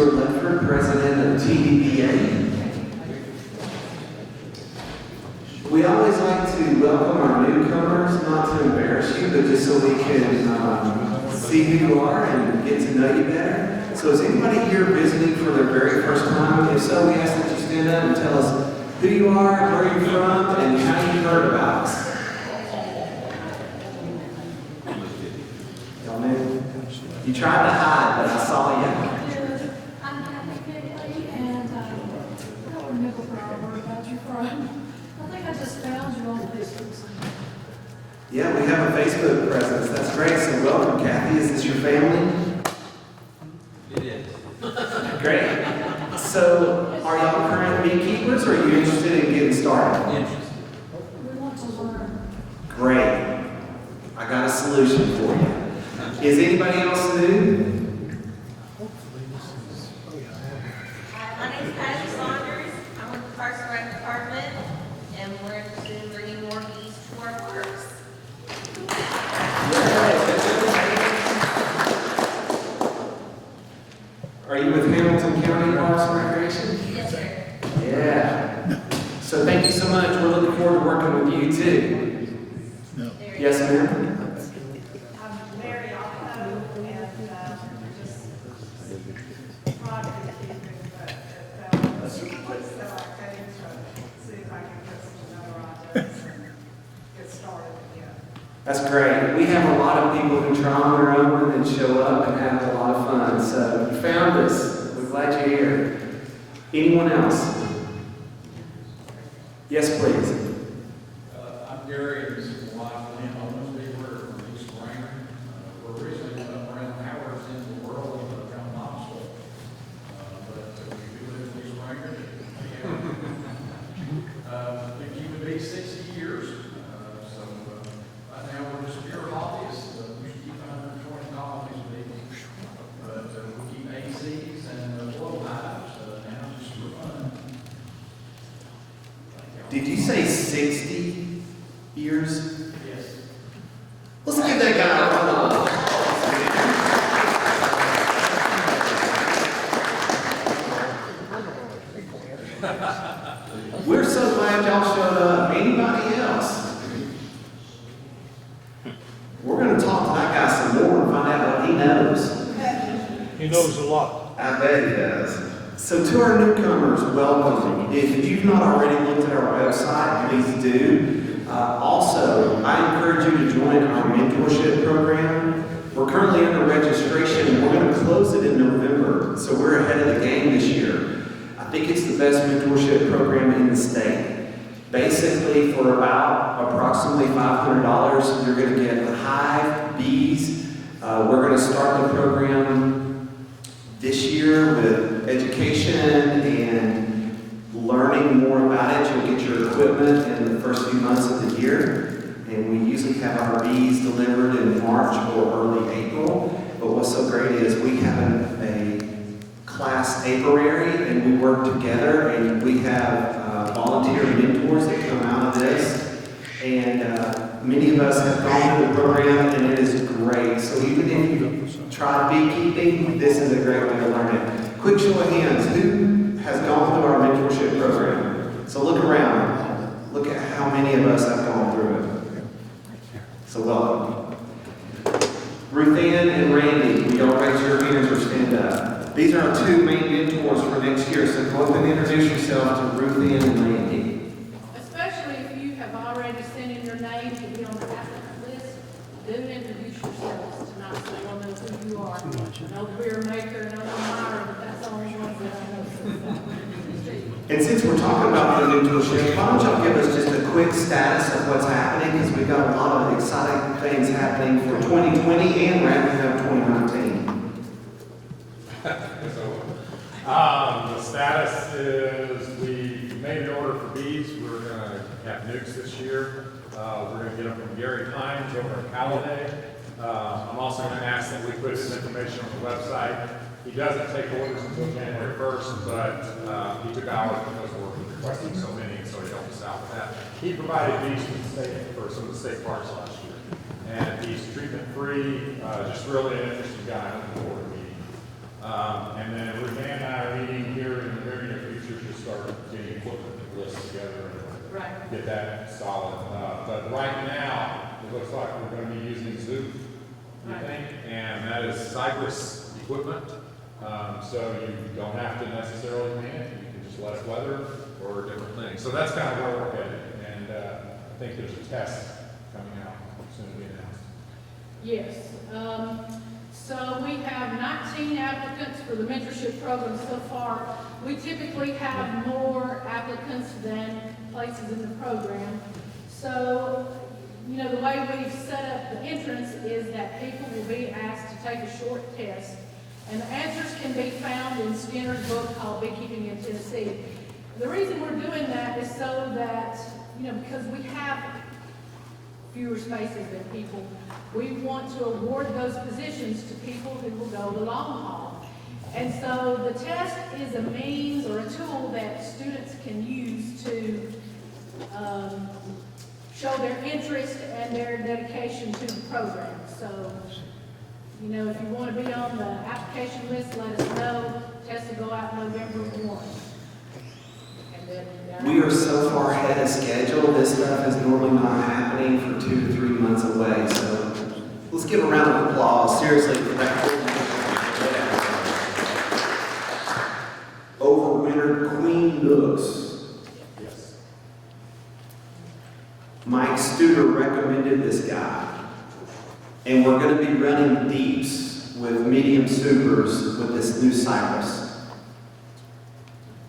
Stuart Ledford, president of TVBA. We always like to welcome our newcomers, not to embarrass you, but just so we can see who you are and get to know you better. So is anybody here visiting for their very first time? If so, we ask that you stand up and tell us who you are, where you're from, and how you heard about us. Y'all knew? You tried to hide, but I saw you. I'm Kathy Quigley, and I don't remember where you're from. I think I just found you on Facebook somewhere. Yeah, we have a Facebook presence. That's great. So welcome, Kathy. Is this your family? It is. Great. So are y'all current beekeepers, or are you interested in getting started? Interesting. We want to learn. Great. I got a solution for you. Is anybody else new? Hi, my name is Patty Saunders. I'm with the Parks and Rec Department, and we're interested in bringing more bees to our parks. Are you with Hamilton County Parks and Recreation? Yes, sir. Yeah. So thank you so much. We're looking forward to working with you too. Yes, ma'am? I'm Mary Alco, and just project keeping, but she puts that I came to see if I can get some other ideas and get started again. That's great. We have a lot of people who try on their own and then show up and have a lot of fun. So you found us. We're glad you're here. Anyone else? Yes, please. I'm Gary, and this is the wife, Lynn Owensby. We're from East Ranger. We're originally from around Howard's in the world of around Knoxville. But we do live in East Ranger. Been keeping bees 60 years. Right now we're just pure hobbyists. We keep 120 colonies of bees. But we keep AZs and blow hives now just for fun. Did you say 60 years? Yes. Let's give that guy a round of applause. We're so glad y'all showed up. Anybody else? We're going to talk to that guy some more and find out what he knows. He knows a lot. I bet he does. So to our newcomers, welcome. If you've not already looked at our website, please do. Also, I encourage you to join our mentorship program. We're currently under registration, and we're going to close it in November, so we're ahead of the game this year. I think it's the best mentorship program in the state. Basically, for about approximately $500, you're going to get a hive, bees. We're going to start the program this year with education and learning more about it. You'll get your equipment in the first few months of the year. And we usually have our bees delivered in March or early April. But what's so great is we have a class apiary, and we work together, and we have volunteer mentors that come out of this. And many of us have gone through the program, and it is great. So even if you try beekeeping, this is a great way to learn it. Quick show of hands, who has gone through our mentorship program? So look around. Look at how many of us have gone through it. So welcome. Ruth Ann and Randy, will y'all raise your hands or stand up? These are our two main mentors for next year, so go up and introduce yourself to Ruth Ann and Randy. Especially if you have already sent in your name to be on the applicant list, do introduce yourselves tonight so we'll know who you are. I know the beer maker and I know Myra, but that's the only ones that I know. And since we're talking about the mentorship, why don't y'all give us just a quick status of what's happening, because we've got a lot of exciting things happening for 2020 and wrapping up 2019. The status is we made an order for bees. We're going to have nukes this year. We're going to get them from Gary Hines over at Halliday. I'm also going to ask that we put his information on the website. He doesn't take orders until January 1st, but he took hours because we're requesting so many, and so he helped us out with that. He provided bees to the state for some of the state parks last year. And he's treatment-free, just really an interesting guy. I'm looking forward to meeting. And then Ruth Ann cypress equipment, so you don't have to necessarily panic. You can just let it weather or different things. So that's kind of where we're headed, and I think there's a test coming out soon to be announced. Yes. So we have 19 applicants for the mentorship program so far. We typically have more applicants than places in the program. So, you know, the way we've set up the entrance is that people will be asked to take a short test. And the answers can be found in Skinner's book called Beekeeping in Tennessee. The reason we're doing that is so that, you know, because we have fewer spaces than people, we want to award those positions to people who will go the long haul. And so the test is a means or a tool that students can use to show their interest and their dedication to the program. So, you know, if you want to be on the application list, let us know. Test will go out November 1. And then, We are so far ahead of schedule. This stuff is normally not happening for 2 to 3 months away. So let's give a round of applause, seriously, for that. Overwintered Queen Nooks. Yes. Mike Studer recommended this guy. And we're going to be running deeps with medium supers with this new cypress.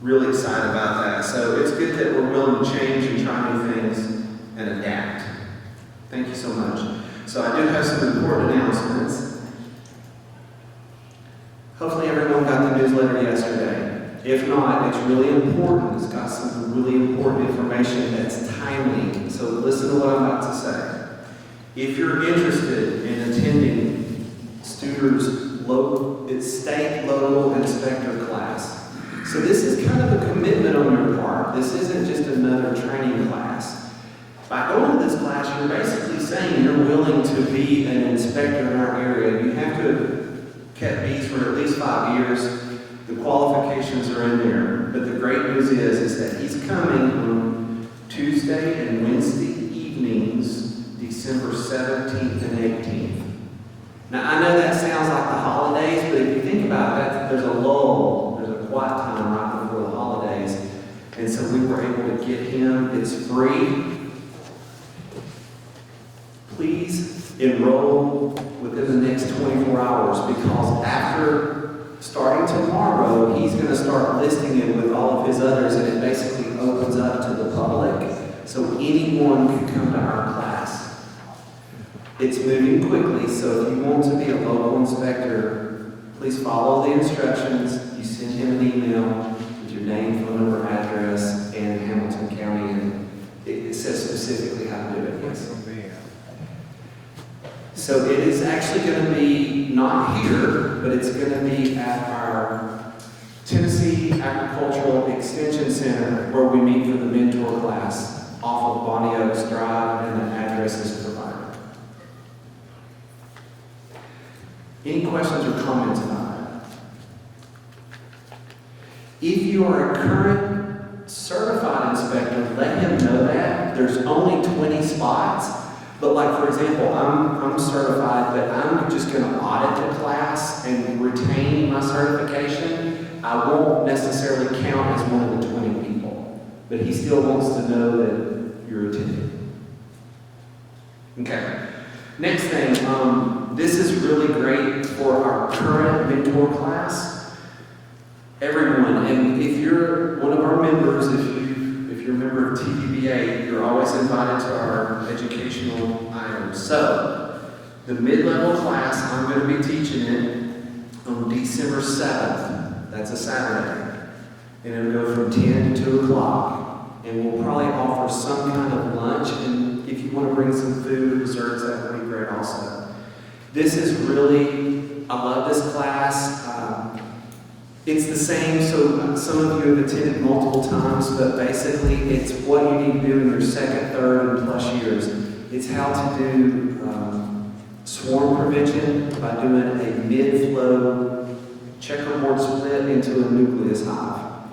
Really excited about that. So it's good that we're willing to change and try new things and adapt. Thank you so much. So I do have some important announcements. Hopefully everyone got the newsletter yesterday. If not, it's really important. It's got some really important information that's timely. So listen to what I'm about to say. If you're interested in attending Studer's state local inspector class, so this is kind of a commitment on your part. This isn't just another training class. By going to this class, you're basically saying you're willing to be an inspector in our area. You have to have kept bees for at least 5 years. The qualifications are in there. But the great news is that he's coming on Tuesday and Wednesday evenings, December 17th and 18th. Now, I know that sounds like the holidays, but if you think about that, there's a lull, there's a quiet time right before the holidays. And so we were able to get him. It's free. Please enroll within the next 24 hours because after starting tomorrow, he's going to start listing it with all of his others, and it basically opens up to the public. So anyone can come to our class. It's moving quickly, so if you want to be a local inspector, please follow the instructions. You send him an email with your name, phone number, address, and Hamilton County, and it says specifically how to do it. Yes. So it is actually going to be not here, but it's going to be at our Tennessee Agricultural Extension Center where we meet for the mentor class off of Bonnie Oaks Drive, and the address is provided. Any questions or comments about that? If you are a current certified inspector, let him know that. There's only 20 spots. But like, for example, I'm certified, but I'm just going to audit the class and retain my certification. I won't necessarily count as one of the 20 people. But he still wants to know that you're attending. Okay. Next thing, this is really great for our current mentor class. Everyone, and if you're one of our members, if you're a member of TVBA, you're always invited to our educational items. So, the mid-level class, I'm going to be teaching it on December 7th. That's a Saturday. And it'll go from 10 to 2 o'clock. And we'll probably offer some kind of lunch, and if you want to bring some food or desserts, that would be great also. This is really, I love this class. It's the same, so some of you have attended multiple times, but basically it's what you need to do in your second, third, and plus years. It's how to do swarm prevention by doing a mid-flow checkerboard split into a nucleus hive,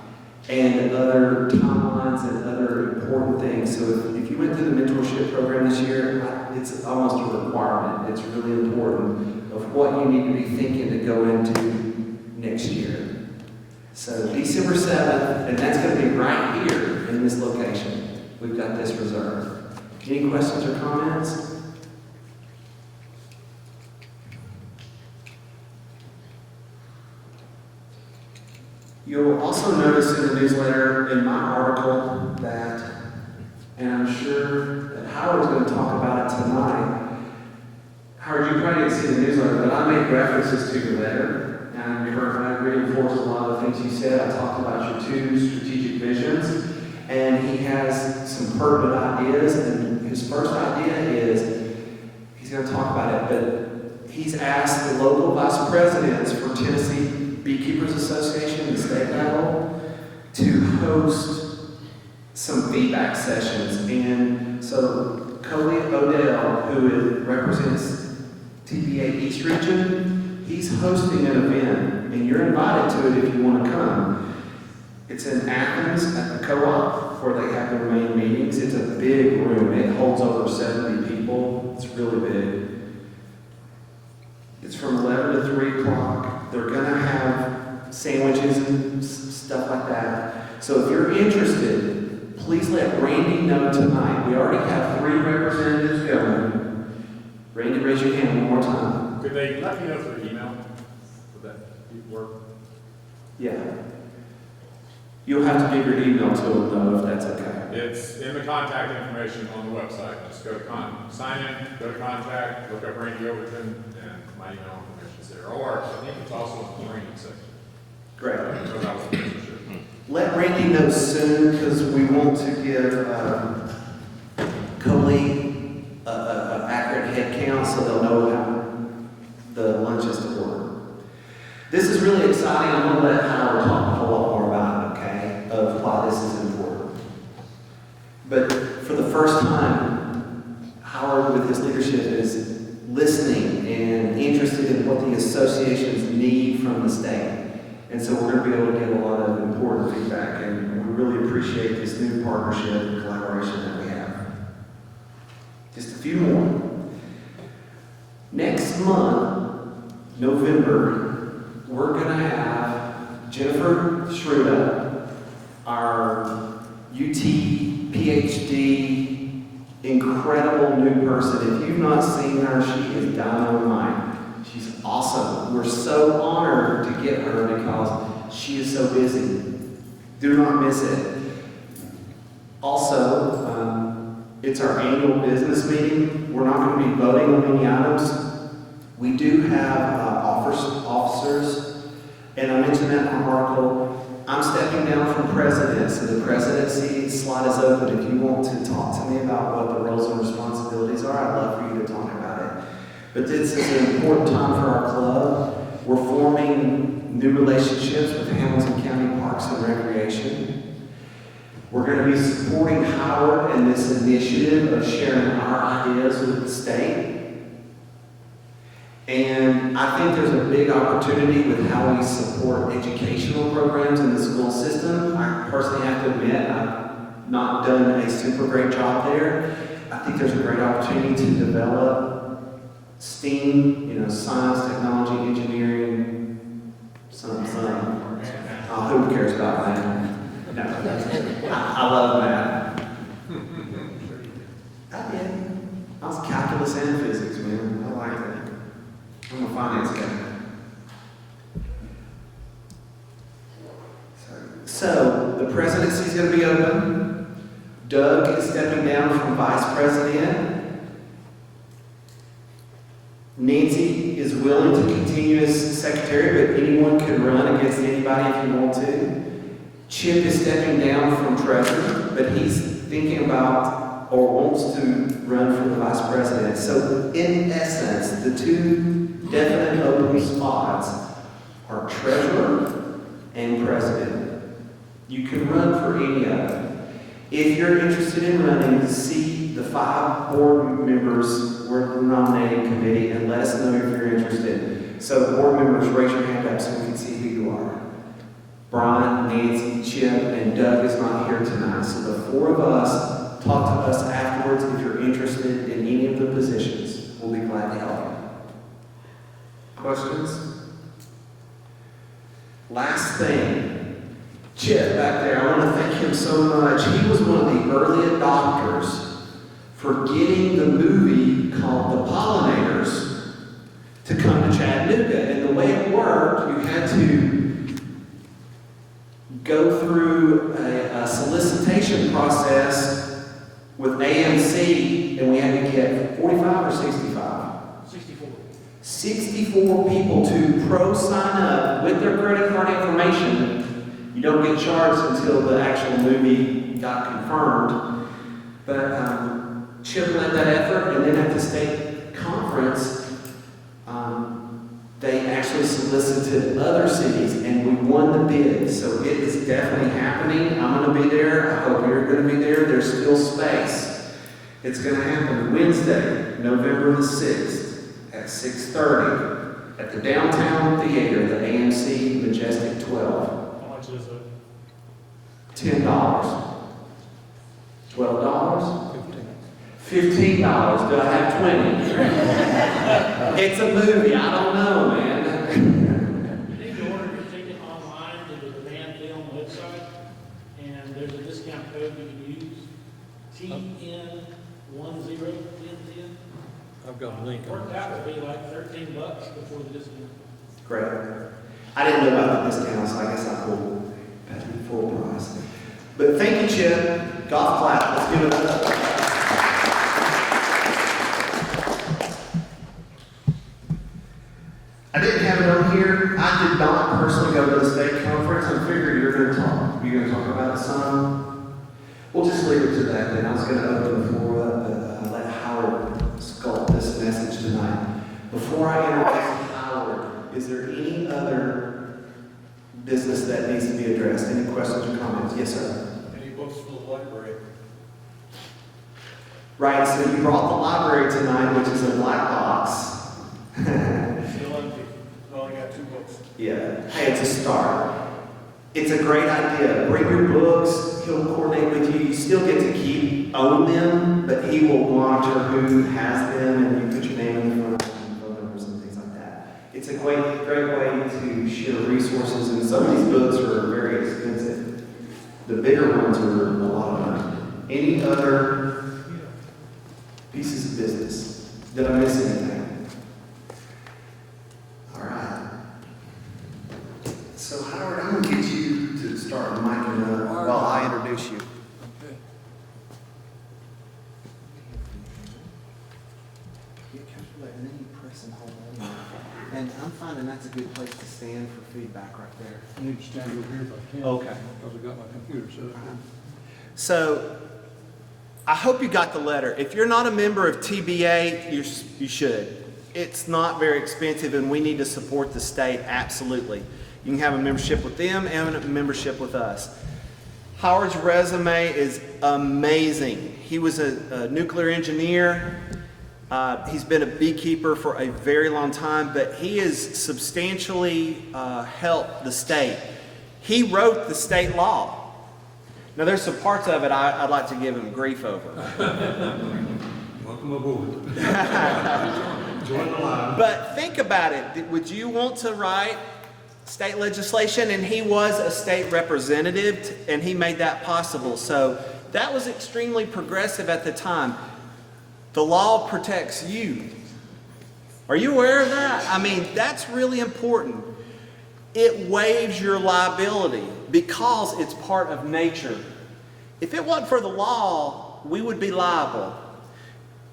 and other timelines and other important things. So if you went through the mentorship program this year, it's almost a requirement. It's really important. of what you need to be thinking to go into next year. So December 7th, and that's going to be right here in this location. We've got this reserved. Any questions or comments? You'll also notice in the newsletter, in my article, that, and I'm sure that Howard's going to talk about it tonight. Howard, you probably didn't see the newsletter, but I made references to your letter, and I reinforced a lot of the things you said. I talked about your 2 strategic visions, and he has some pertinent ideas, and his first idea is, he's going to talk about it, but he's asked the local vice presidents for Tennessee Beekeepers Association, the state level, to host some feedback sessions. And so Coley Odell, who represents TBA East Region, he's hosting an event, and you're invited to it if you want to come. It's in Athens at the co-op where they have their main meetings. It's a big room. It holds over 70 people. It's really big. It's from 11 to 3 o'clock. They're going to have sandwiches and stuff like that. So if you're interested, please let Randy know tonight. We already have 3 representatives going. Randy, raise your hand one more time. Could they let me know through email? Would that work? Yeah. You'll have to give your email to them, though, if that's okay. It's in the contact information on the website. Just go to sign in, go to contact, look up Randy Overton, and my email information's there. Or I think it's also in the training section. Great. So that was the picture. Let Randy know soon, because we want to give Coley an accurate head count so they'll know how the lunch is to order. This is really exciting. I'm going to let Howard talk a whole lot more about it, okay, of why this is important. But for the first time, Howard, with his leadership, is listening and interested in what the associations need from the state. And so we're going to be able to get a lot of important feedback, and we really appreciate this new partnership and collaboration that we have. Just a few more. Next month, November, we're going to have Jennifer Schruda, our UT PhD, incredible new person. If you've not seen her, she is dynamite. She's awesome. We're so honored to get her because she is so busy. Do not miss it. Also, it's our annual business meeting. We're not going to be voting on any items. We do have officers, and I mentioned that in our article. I'm stepping down from president, so the presidency slot is open. If you want to talk to me about what the roles and responsibilities are, I'd love for you to talk about it. But this is an important time for our club. We're forming new relationships with Hamilton County Parks and Recreation. We're going to be supporting Howard in this initiative of sharing our ideas with the state. And I think there's a big opportunity with how we support educational programs in the school system. I personally have to admit, I've not done a super great job there. I think there's a great opportunity to develop STEAM, science, technology, engineering, something. Who cares about math? No, I love math. I did. I was calculus and physics, man. I like that. I'm a finance guy. So the presidency is going to be open. Doug is stepping down from vice president. Nancy is willing to continue as secretary, but anyone can run against anybody if you want to. Chip is stepping down from treasurer, but he's thinking about or wants to run for the vice president. So in essence, the 2 definite open spots are treasurer and president. You can run for any of them. If you're interested in running, see the 5 board members were the nominating committee and let us know if you're interested. So board members, raise your hand up so we can see who you are. Brian, Nancy, Chip, and Doug is not here tonight. So the 4 of us, talk to us afterwards if you're interested in any of the positions. We'll be glad to help you. Questions? Last thing, Chip back there, I want to thank him so much. He was one of the early adopters for getting the movie called The Pollinators to come to Chattanooga. And the way it worked, you had to go through a solicitation process with AMC, and we had to get 45 or 65? 64 people to pro-sign up with their credit card information. You don't get charged until the actual movie got confirmed. But Chip led that effort, and then at the state conference, they actually solicited other cities, and we won the bid. So it is definitely happening. I'm going to be there. I hope you're going to be there. There's still space. It's going to happen Wednesday, November the 6th at 6:30 at the Downtown Theater, the AMC Majestic 12. How much is it? $10. $12? $15. Do I have 20? It's a movie. I don't know, man. You need to order your ticket online to the Demand Film website, and there's a discount code you can use. TN1010. I've got a link. Worked out to be like $13 before the discount. Great. I didn't know about the discount, so I guess I pulled full price. But thank you, Chip. Golf clap. Let's give it up. I didn't have it on here. I did not personally go to the state conference. I figured you're going to talk. You're going to talk about it some. We'll just leave it to that then. I was going to open the floor up and let Howard sculpt this message tonight. Before I introduce Howard, is there any other business that needs to be addressed? Any questions or comments? Yes, sir. Any books for the library? Right, so you brought the library tonight, which is a black box. Still empty. Only got 2 books. Yeah. Hey, it's a start. It's a great idea. Bring your books. He'll coordinate with you. You still get to own them, but he will monitor who has them, and you put your name in the front and phone numbers and things like that. It's a great way to share resources, and some of these books are very expensive. The bigger ones are a lot of money. Any other pieces of business? Did I miss anything? All right. So Howard, I'm going to get you to start micing up while I introduce you. Okay. And then you press and hold on. And I'm finding that's a good place to stand for feedback right there. I need to stand over here if I can. Okay. Because I got my computer set up here. So, I hope you got the letter. If you're not a member of TBA, you should. It's not very expensive, and we need to support the state, absolutely. You can have a membership with them and a membership with us. Howard's resume is amazing. He was a nuclear engineer. He's been a beekeeper for a very long time, but he has substantially helped the state. He wrote the state law. Now, there's some parts of it I'd like to give him grief over. Welcome aboard. Join the line. But think about it. Would you want to write state legislation? And he was a state representative, and he made that possible. So that was extremely progressive at the time. The law protects you. Are you aware of that? I mean, that's really important. It waives your liability because it's part of nature. If it wasn't for the law, we would be liable.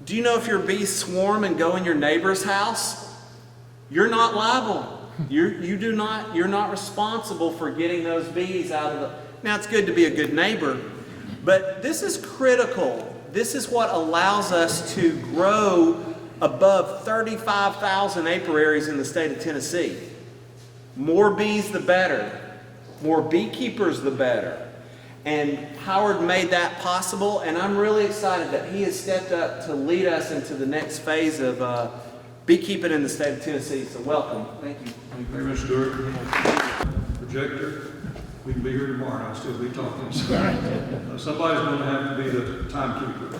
Do you know if your bees swarm and go in your neighbor's house, you're not liable. You're not responsible for getting those bees out of the... Now, it's good to be a good neighbor, but this is critical. This is what allows us to grow above 35,000 apiaries in the state of Tennessee. More bees, the better. More beekeepers, the better. And Howard made that possible, and I'm really excited that he has stepped up to lead us into the next phase of beekeeping in the state of Tennessee. So welcome. Thank you. Thank you very much, Stuart. Projector. We can be here tomorrow and I'll still be talking. So, somebody's going to have to be the timekeeper.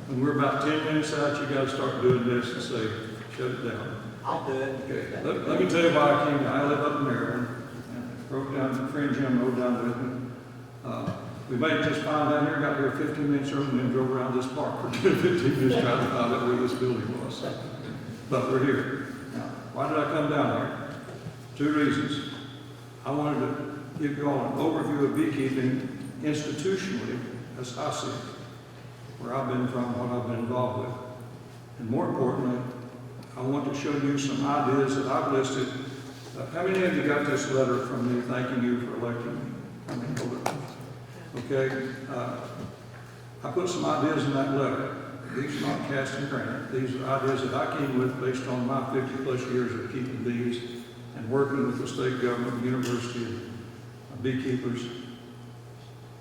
When we're about 10 minutes out, you got to start doing this and say, shut it down. I'll do it. Okay, let me tell you why I came. I live up in Maryland, and broke down, friend Jim rode down with me. We made it just fine down here, got here 15 minutes early, and then drove around this park for 15 minutes trying to find out where this building was. But we're here. Now, why did I come down here? 2 reasons. I wanted to give you all an overview of beekeeping institutionally, as I see it, where I've been from, what I've been involved with. And more importantly, I want to show you some ideas that I've listed. How many of you got this letter from me thanking you for electing me? How many hold it? Okay. I put some ideas in that letter. These are not cast in granite. These are ideas that I came with based on my 50-plus years of keeping bees and working with the state government, university, and beekeepers.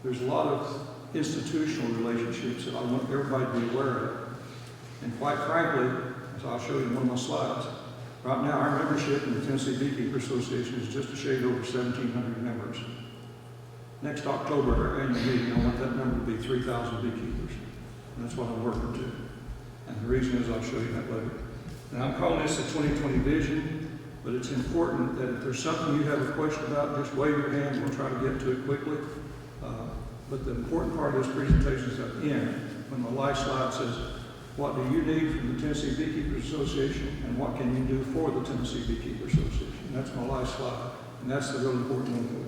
There's a lot of institutional relationships that I want everybody to be aware of. And quite frankly, as I'll show you in one of my slides, right now our membership in the Tennessee Beekeeper Association is just a shade over 1,700 members. Next October, at our annual meeting, I want that number to be 3,000 beekeepers. And that's what I'm working to. And the reason is I'll show you that later. Now I'm calling this the 2020 vision, but it's important that if there's something you have a question about, just wave your hand, we'll try to get to it quickly. But the important part of this presentation is at the end, when the last slide says, what do you need from the Tennessee Beekeepers Association, and what can you do for the Tennessee Beekeepers Association? And that's my last slide, and that's the real important one.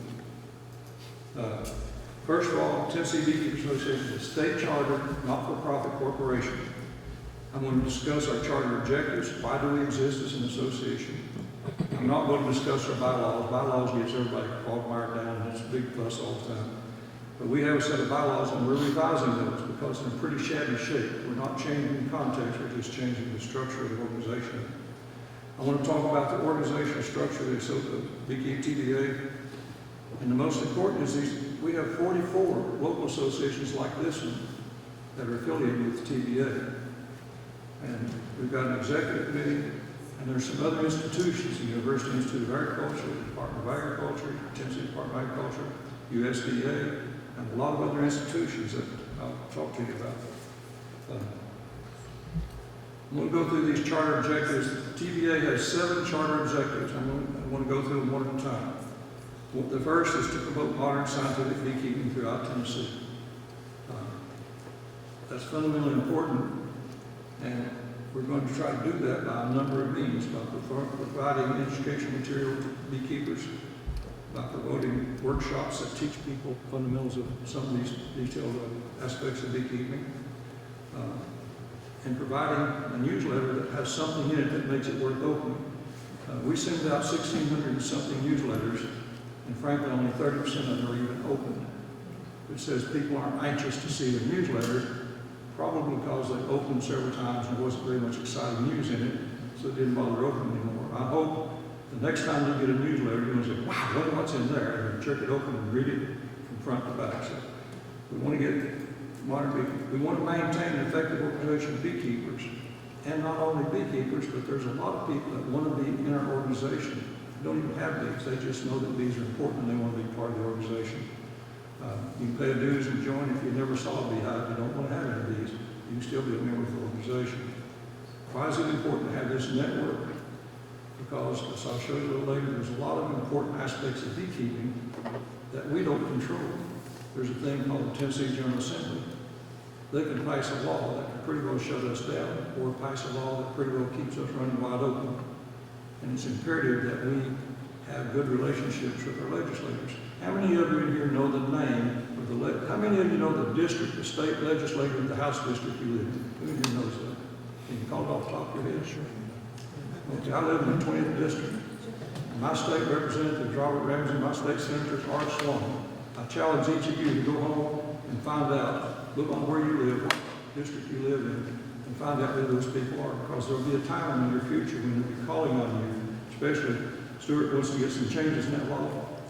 First of all, Tennessee Beekeepers Association is a state-chartered, not-for-profit corporation. I'm going to discuss our charter objectives. Why do we exist as an association? I'm not going to discuss our bylaws. Bylaws gets everybody quagmired down, and it's a big fuss all the time. But we have a set of bylaws, and we're revising those because they're in pretty shabby shape. We're not changing the context, we're just changing the structure of the organization. I want to talk about the organizational structure of the Beekeeping TBA. And the most important is we have 44 local associations like this one that are affiliated with TBA. And we've got an executive committee, and there's some other institutions, the University Institute of Agriculture, the Department of Agriculture, Tennessee Department of Agriculture, USDA, and a lot of other institutions that I'll talk to you about. I'm going to go through these charter objectives. TBA has 7 charter objectives. I want to go through them one at a time. The first is to promote modern scientific beekeeping throughout Tennessee. That's fundamentally important, and we're going to try to do that by a number of means, by providing educational material to beekeepers, by promoting workshops that teach people fundamentals of some of these detailed aspects of beekeeping, and providing a newsletter that has something in it that makes it worth opening. We send out 1,600 and something newsletters, and frankly only 30% of them are even opened. It says people aren't anxious to see the newsletter, probably because they opened several times and there wasn't very much exciting news in it, so it didn't bother opening anymore. I hope the next time you get a newsletter, you're going to say, wow, wonder what's in there, and check it open and read it from front to back. So we want to get modern beekeepers. We want to maintain an effective organization of beekeepers, and not only beekeepers, but there's a lot of people that want to be in our organization. They don't even have bees. They just know that bees are important and they want to be part of the organization. You can pay a dues and join. If you never saw a beehive, you don't want to have any bees. You can still be a member of the organization. Why is it important to have this network? Because, as I'll show you a little later, there's a lot of important aspects of beekeeping that we don't control. There's a thing called the Tennessee General Assembly. They can pass a law that can pretty well shut us down, or pass a law that pretty well keeps us running wide open. And it's imperative that we have good relationships with our legislators. How many of you in here know the name of how many of you know the district, the state legislator in the House district you live in? Who of you knows that? Can you call it off the top of your head? Sure. Okay, I live in the 20th district. My state representative is Robert Ramsey, my state senator is Art Sloan. I challenge each of you to go home and find out, look on where you live, what district you live in, and find out who those people are, because there'll be a time in your future when they'll be calling on you, especially if Stuart wants to get some changes in that law.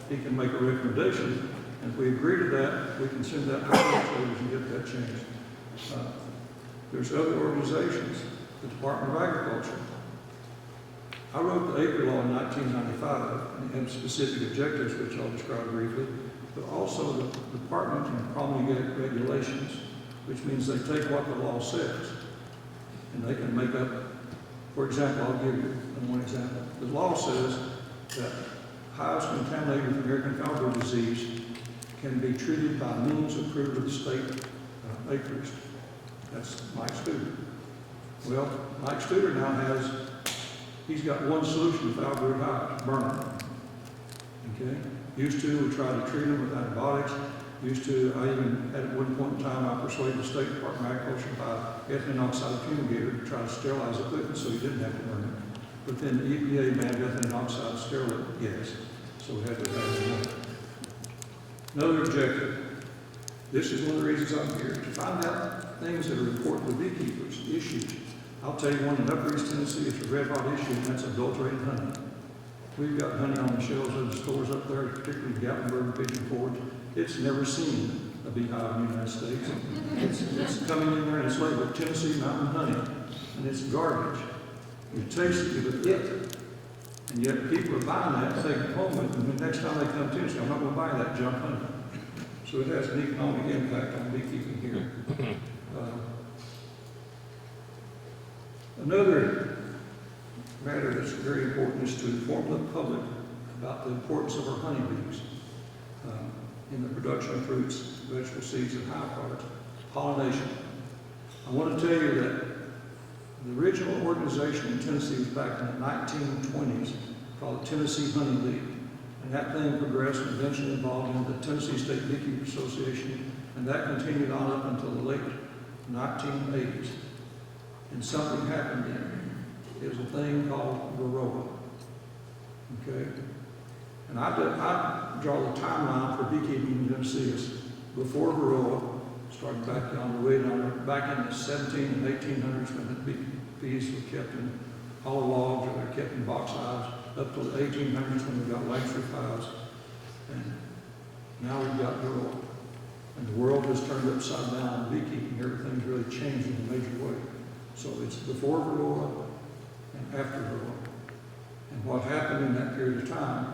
He can make a recommendation, and if we agree to that, we can send that to our legislators and get that changed. There's other organizations, the Department of Agriculture. I wrote the Acre Law in 1995, and it had specific objectives, which I'll describe briefly, but also the department can promulgate regulations, which means they take what the law says, and they can make up For example, I'll give you one example. The law says that hives contaminated with American foulbrood disease can be treated by means approved of the state apiarist. That's Mike Studer. Well, Mike Studer now he's got one solution to foulbrood hives, burn them. Okay? Used to, we tried to treat them with antibiotics. Used to, I even, at one point in time, I persuaded the State Department of Agriculture to buy ethylene oxide fumigator to try to sterilize equipment so you didn't have to burn it. But then the EPA banned ethylene oxide sterilant gas, so we had to have it. Another objective. This is one of the reasons I'm here, to find out things that are important to beekeepers, issues. I'll tell you one in Upper East Tennessee, it's a red hot issue, and that's adulterated honey. We've got honey on the shelves of the stores up there, particularly Gatlinburg, Pigeon Forge. It's never seen a beehive in the United States. It's coming in there and it's labeled Tennessee Mountain Honey, and it's garbage. You taste it, you would it. And yet people are buying that, taking it home with them, and the next time they come to Tennessee, I'm not going to buy that junk honey. So it has an economic impact on beekeeping here. Another matter that's very important is to inform the public about the importance of our honeybees in the production of fruits, vegetable seeds, and hive products. Pollination. I want to tell you that the original organization in Tennessee was back in the 1920s called the Tennessee Honey League. And that thing progressed and eventually evolved into the Tennessee State Beekeepers Association, and that continued on up until the late 1980s. And something happened then. It was a thing called Varroa. Okay? And I draw the timeline for beekeeping in Tennessee as before Varroa, started back down the way down there, back in the 17 and 1800s when the bees were kept in hollow logs or they're kept in box hives, up to the 1800s when we got Langstroth hives. And now we've got Varroa. And the world has turned upside down in beekeeping. Everything's really changed in a major way. So it's before Varroa and after Varroa. And what happened in that period of time,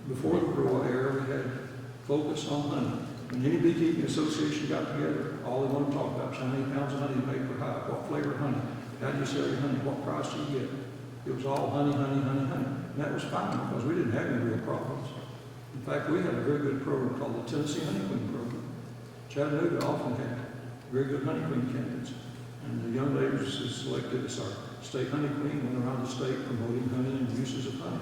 before the Varroa era, we had focus on honey. When any beekeeping association got together, all they wanted to talk about was how many pounds of honey made per hive, what flavor honey, how do you sell your honey, what price do you get. It was all honey, honey, honey, honey. And that was fine because we didn't have any real problems. In fact, we had a very good program called the Tennessee Honey Queen Program. Chattanooga often had very good honey queen candidates. And the young ladies who selected as our state honey queen went around the state promoting honey and uses of honey.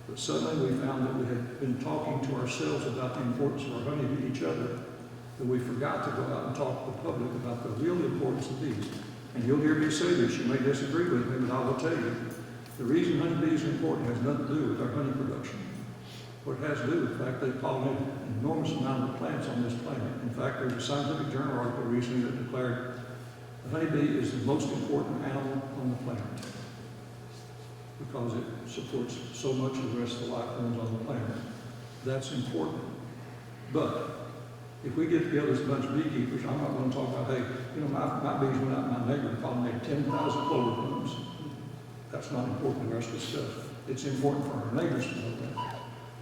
But suddenly we found that we had been talking to ourselves about the importance of our honey to each other, that we forgot to go out and talk to the public about the real importance of bees. And you'll hear me say this, you may disagree with me, but I will tell you, the reason honeybees are important has nothing to do with our honey production. What it has to do with the fact they pollinate an enormous amount of plants on this planet. In fact, there's a scientific journal article recently that declared the honeybee is the most important animal on the planet because it supports so much of the rest of the life forms on the planet. That's important. But if we get together as a bunch of beekeepers, I'm not going to talk about, hey, you know, my bees went out and my neighbor pollinated 10,000 clover blooms. That's not important to the rest of the stuff. It's important for our neighbors to know that.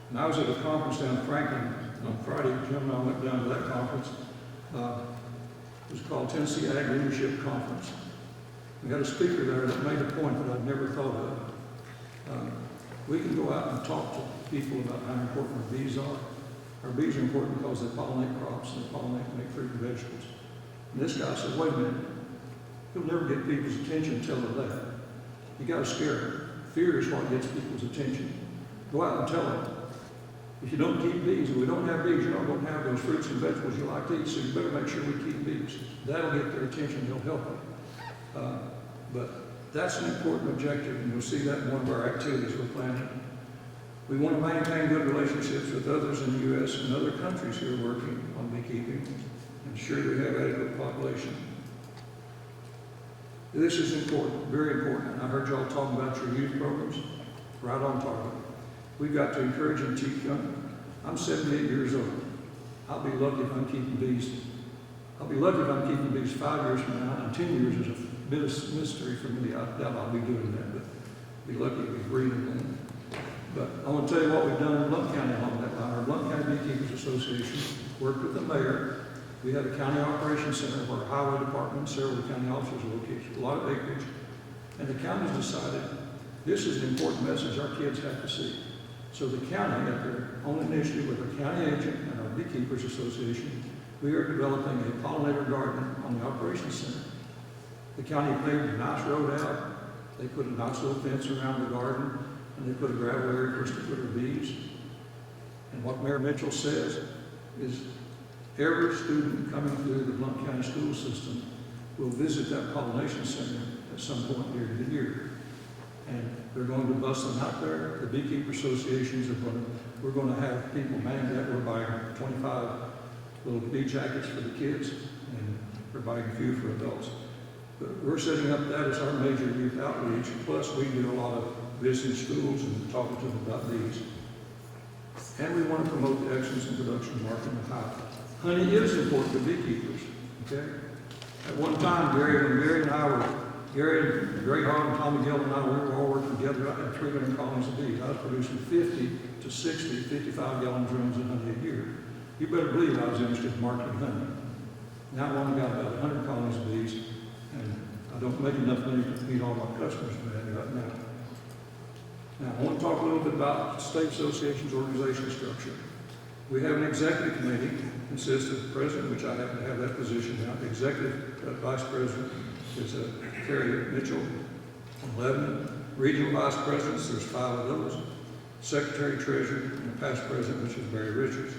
And I was at a conference down in Franklin on Friday. Jim and I went down to that conference. It was called Tennessee Ag Leadership Conference. We had a speaker there that made a point that I'd never thought of. We can go out and talk to people about how important our bees are. Our bees are important because they pollinate crops and they pollinate and make fruit and vegetables. And this guy said, wait a minute, you'll never get people's attention until they're that. You got to scare them. Fear is what gets people's attention. Go out and tell them. If you don't keep bees, if we don't have bees, you're not going to have those fruits and vegetables you like to eat, so you better make sure we keep bees. That'll get their attention, it'll help them. But that's an important objective, and you'll see that in one of our activities we're planning. We want to maintain good relationships with others in the U.S. and other countries who are working on beekeeping, and ensure we have adequate population. This is important, very important. I heard y'all talking about your youth programs, right on target. We've got to encourage and teach young. I'm 78 years old. I'll be lucky if I'm keeping bees. I'll be lucky if I'm keeping bees 5 years from now, and 10 years is a bit of mystery for me. I doubt I'll be doing that, but be lucky if we breeding then. But I want to tell you what we've done in Blount County along that line. Our Blount County Beekeepers Association worked with the mayor. We have a county operations center where our highway department and several county officers are located, a lot of acreage. And the county's decided this is an important message our kids have to see. So the county, at their own initiative with our county agent and our Beekeepers Association, we are developing a pollinator garden on the operations center. The county paved a nice road out. They put a nice little fence around the garden, and they put a gravel area for us to put our bees. And what Mayor Mitchell says is every student coming through the Blount County school system will visit that pollination center at some point during the year. And they're going to bus them out there. The beekeeper associations are we're going to have people manning that. We're buying 25 little bee jackets for the kids, and we're buying a few for adults. But we're setting up that as our major youth outreach. Plus, we do a lot of visiting schools and talking to them about bees. And we want to promote the excellence in production, marketing, and hive. Honey is important to beekeepers, okay? At one time, Gary and Gray Hogg and Tommy Gill and I, we were all working together. I had 300 colonies of bees. I was producing 50 to 60, 55-gallon drums of honey a year. You better believe I was interested in marketing honey. Now I've only got about 100 colonies of bees, and I don't make enough money to feed all my customers right now. Now, I want to talk a little bit about State Association's organizational structure. We have an executive committee, consists of the president, which I happen to have that position now. The executive vice president is Carrie Mitchell, 11. Regional vice presidents, there's 5 of those. Secretary, treasurer, and the past president, which is Barry Richards.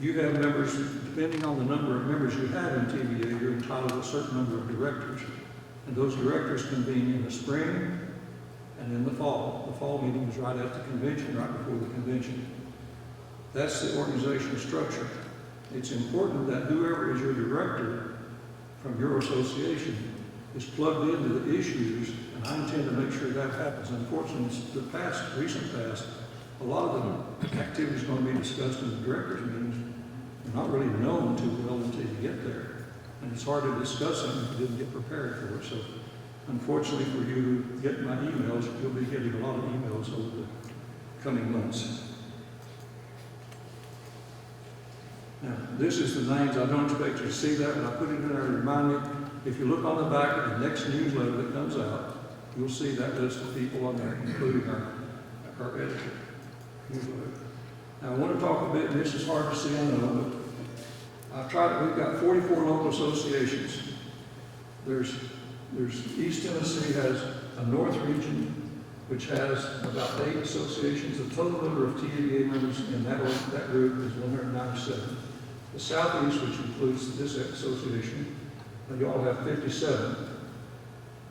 You have members, depending on the number of members you have in TVA, you're entitled to a certain number of directors. And those directors convene in the spring and in the fall. The fall meeting is right at the convention, right before the convention. That's the organizational structure. It's important that whoever is your director from your association is plugged into the issues, and I intend to make sure that happens. Unfortunately, in the recent past, a lot of the activities going to be discussed in the directors' meetings are not really known too well until you get there. And it's hard to discuss them if you didn't get prepared for it. So unfortunately for you who get my emails, you'll be getting a lot of emails over the coming months. Now, this is the names. I don't expect you to see that, but I put it in there to remind me. If you look on the back of the next newsletter that comes out, you'll see that list of people on there, including our editor. Now, I want to talk a bit, and this is hard to see, I know, but we've got 44 local associations. There's East Tennessee has a North region, which has about 8 associations. The total number of TVA members in that group is 197. The Southeast, which includes this association, you all have 57.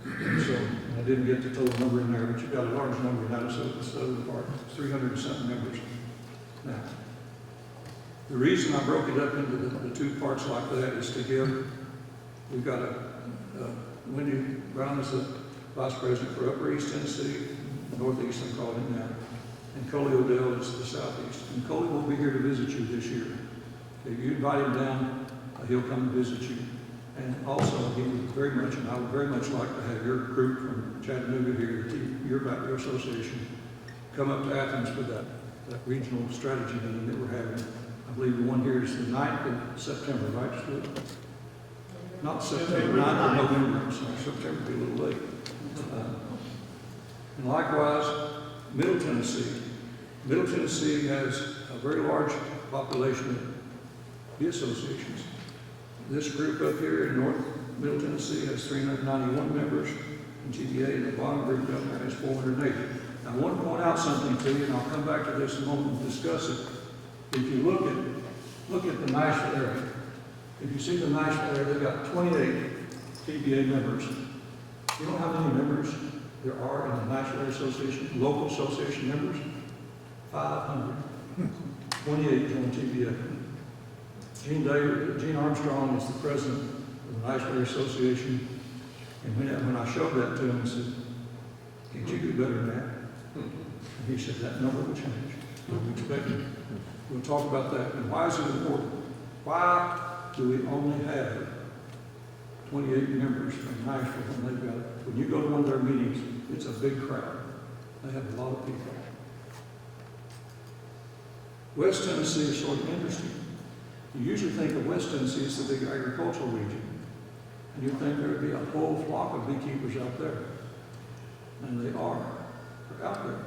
So I didn't get the total number in there, but you've got a large number in that southern part. It's 300 and something members. Now, the reason I broke it up into the 2 parts like that is to give, we've got Wendy Brown is the vice president for Upper East Tennessee, Northeast I'm calling it now, and Coley Odell is the Southeast. And Coley will be here to visit you this year. If you invite him down, he'll come and visit you. And also, he would very much, and I would very much like to have your group from Chattanooga here, your association, come up to Athens for that regional strategy meeting that we're having. I believe the one here is the 9th of September, right, Stuart? Not September, 9th of November, so September would be a little late. And likewise, Middle Tennessee. Middle Tennessee has a very large population of bee associations. This group up here in North Middle Tennessee has 391 members, and TVA, and the bottom group down there has 480. Now, I want to point out something to you, and I'll come back to this in a moment and discuss it. If you look at the Nashville area, if you see the Nashville area, they've got 28 TVA members. You know how many members there are in the Nashville Association, local association members? 500. 28 on TVA. Gene Armstrong is the president of the Nashville Association, and when I showed that to him, I said, "Can't you do better than that?" And he said, "That number will change. We expect it." We'll talk about that. And why is it important? Why do we only have 28 members from Nashville when they've got it? When you go to one of their meetings, it's a big crowd. They have a lot of people. West Tennessee is sort of interesting. You usually think of West Tennessee as the big agricultural region, and you'd think there would be a whole flock of beekeepers out there. and they're out there,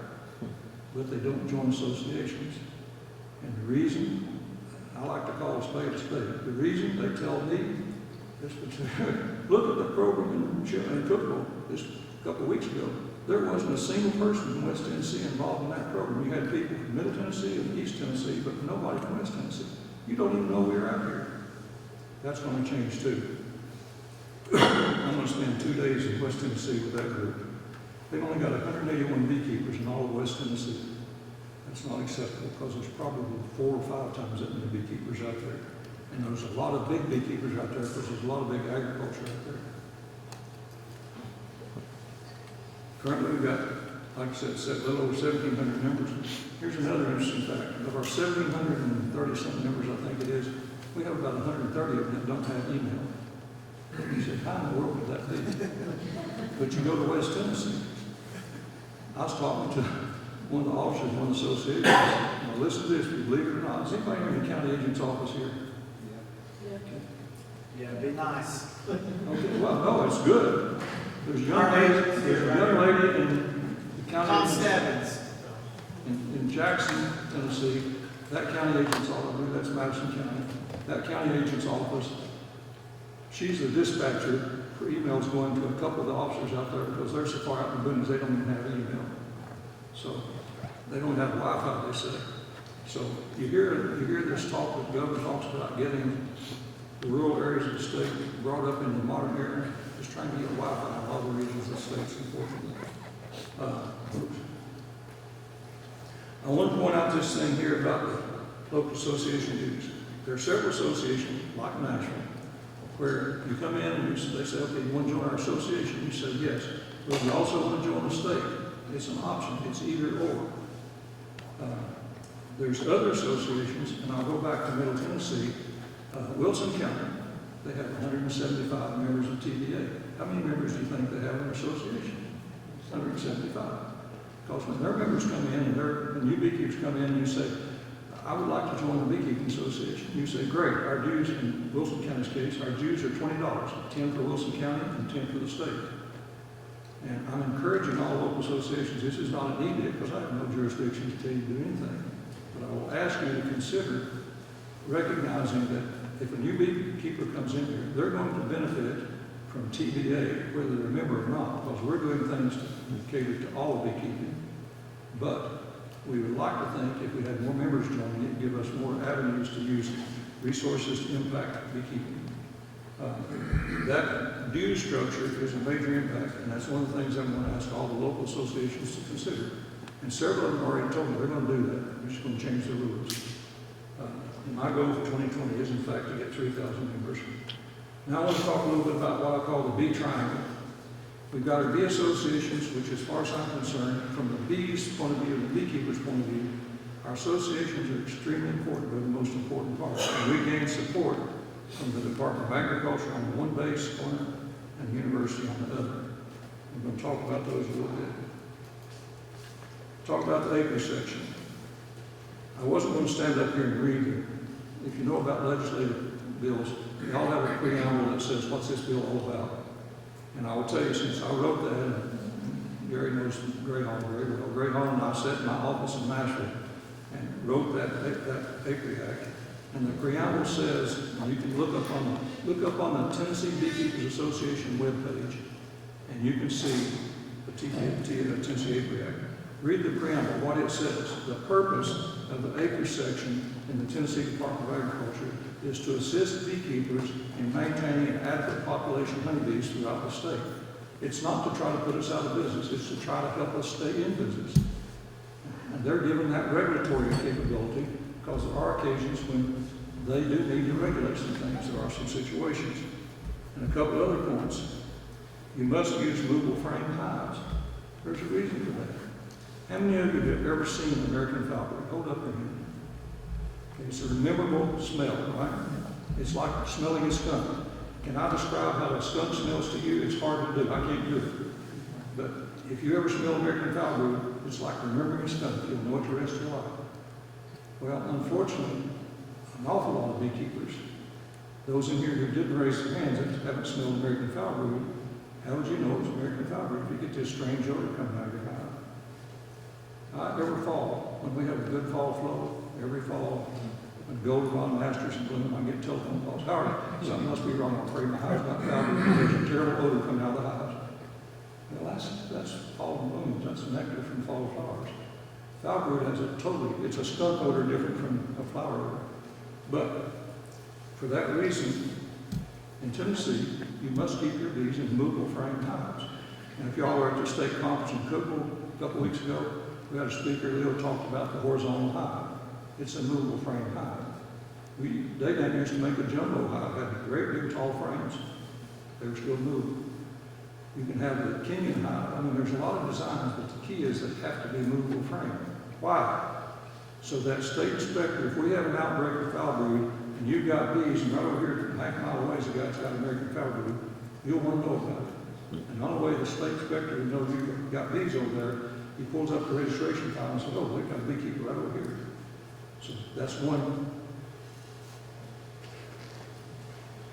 but they don't join associations. And the reason, I like to call a spade, the reason they tell me is because look at the program in Cookville this couple of weeks ago. There wasn't a single person from West Tennessee involved in that program. You had people from Middle Tennessee and East Tennessee, but nobody from West Tennessee. You don't even know we're out here. That's going to change too. I'm going to spend 2 days in West Tennessee with that group. They've only got 181 beekeepers in all of West Tennessee. That's not acceptable because there's probably 4 or 5 times that many beekeepers out there. And there's a lot of big beekeepers out there because there's a lot of big agriculture out there. Currently, we've got, like I said, a little over 1,700 members. Here's another interesting fact. Of our 1,730-some members, I think it is, we have about 130 of them that don't have email. You said, how in the world would that be? But you go to West Tennessee. I was talking to one of the officers of one association. Now listen to this, believe it or not. Is anybody in the county agent's office here? Yeah, be nice. Okay, well, no, it's good. There's a young lady in the county Tom agent's Stebbins. in Jackson, Tennessee. That county agent's office, I believe that's Madison County. That county agent's office, she's the dispatcher for emails going to a couple of the officers out there because they're so far out in the boonies they don't even have email. So they don't have Wi-Fi, they say. So you hear this talk that the governor talks about getting the rural areas of the state brought up in the modern era, just trying to get Wi-Fi in all the regions of the states, unfortunately. I want to point out this thing here about the local association dues. There are several associations, like Nashville, where you come in and they say, okay, you want to join our association? You say yes. But you also want to join the state. It's an option. It's either or. There's other associations, and I'll go back to Middle Tennessee. Wilson County, they have 175 members of TBA. How many members do you think they have in their association? 175. Because when their members come in and when new beekeepers come in and you say, I would like to join the beekeeping association. You say, great, our dues, in Wilson County's case, our dues are $20, 10 for Wilson County and 10 for the state. And I'm encouraging all local associations, this is not an edict because I have no jurisdiction to tell you to do anything. But I will ask you to consider recognizing that if a new beekeeper comes in here, they're going to benefit from TBA, whether they're a member or not, because we're doing things to cater to all beekeeping. But we would like to think if we had more members joining it, give us more avenues to use resources to impact beekeeping. That dues structure is a major impact, and that's one of the things I'm going to ask all the local associations to consider. And several of them already told me they're going to do that. They're just going to change the rules. My goal for 2020 is, in fact, to get 3,000 members. Now I want to talk a little bit about what I call the bee triangle. We've got our bee associations, which as far as I'm concerned, from the bees' point of view and the beekeepers' point of view, our associations are extremely important. They're the most important part. And we gain support from the Department of Agriculture on the one base corner and the university on the other. I'm going to talk about those a little bit. Talk about the acre section. I wasn't going to stand up here and read it. If you know about legislative bills, they all have a preamble that says, what's this bill all about? And I will tell you, since I wrote that, and Gary knows Gray Hall very well. Gray Hall and I sat in my office in Nashville and wrote that Acre Act. And the preamble says, you can look up on the Tennessee Beekeepers Association webpage, and you can see the Tennessee Acre Act. Read the preamble, what it says. The purpose of the acre section in the Tennessee Department of Agriculture is to assist beekeepers in maintaining an adequate population of honeybees throughout the state. It's not to try to put us out of business, it's to try to help us stay in business. And they're given that regulatory capability because there are occasions when they do need to regulate some things. There are some situations. And a couple other points. You must use movable frame hives. There's a reason for that. How many of you have ever seen an American falcon? Hold up a minute. Okay, it's a memorable smell, right? It's like smelling a skunk. Can I describe how a skunk smells to you? It's hard to do. I can't do it. But if you ever smell American falcon, it's like remembering a skunk. You'll know it the rest of your life. Well, unfortunately, an awful lot of beekeepers, those in here who didn't raise their hands and haven't smelled American falcon, How would you know it's American foulbrood if you get this strange odor coming out of your hive? Every fall, when we have a good fall flow, every fall, when goldenrod masters in bloom, I get telephone calls. Howard, something must be wrong. I'm afraid my hive's not foulbrood. There's a terrible odor coming out of the hives. Well, that's fall blooms. That's nectar from fall flowers. Foulbrood has it's a skunk odor different from a flower odor. But for that reason, in Tennessee, you must keep your bees in movable frame hives. And if y'all were at the state conference in Cookville a couple weeks ago, we had a speaker, Leo, talked about the horizontal hive. It's a movable frame hive. They didn't used to make a jumbo hive, had great big tall frames. They were still movable. You can have the Kenyan hive. I mean, there's a lot of designs, but the key is they have to be movable frame. Why? So that state inspector, if we have an outbreak of foulbrood, and you've got bees, and right over here, half a mile away is a guy that's got American foulbrood, you'll want to know about it. And the only way the state inspector will know you've got bees over there, he pulls up the registration file and says, oh, we've got a beekeeper right over here. So that's one.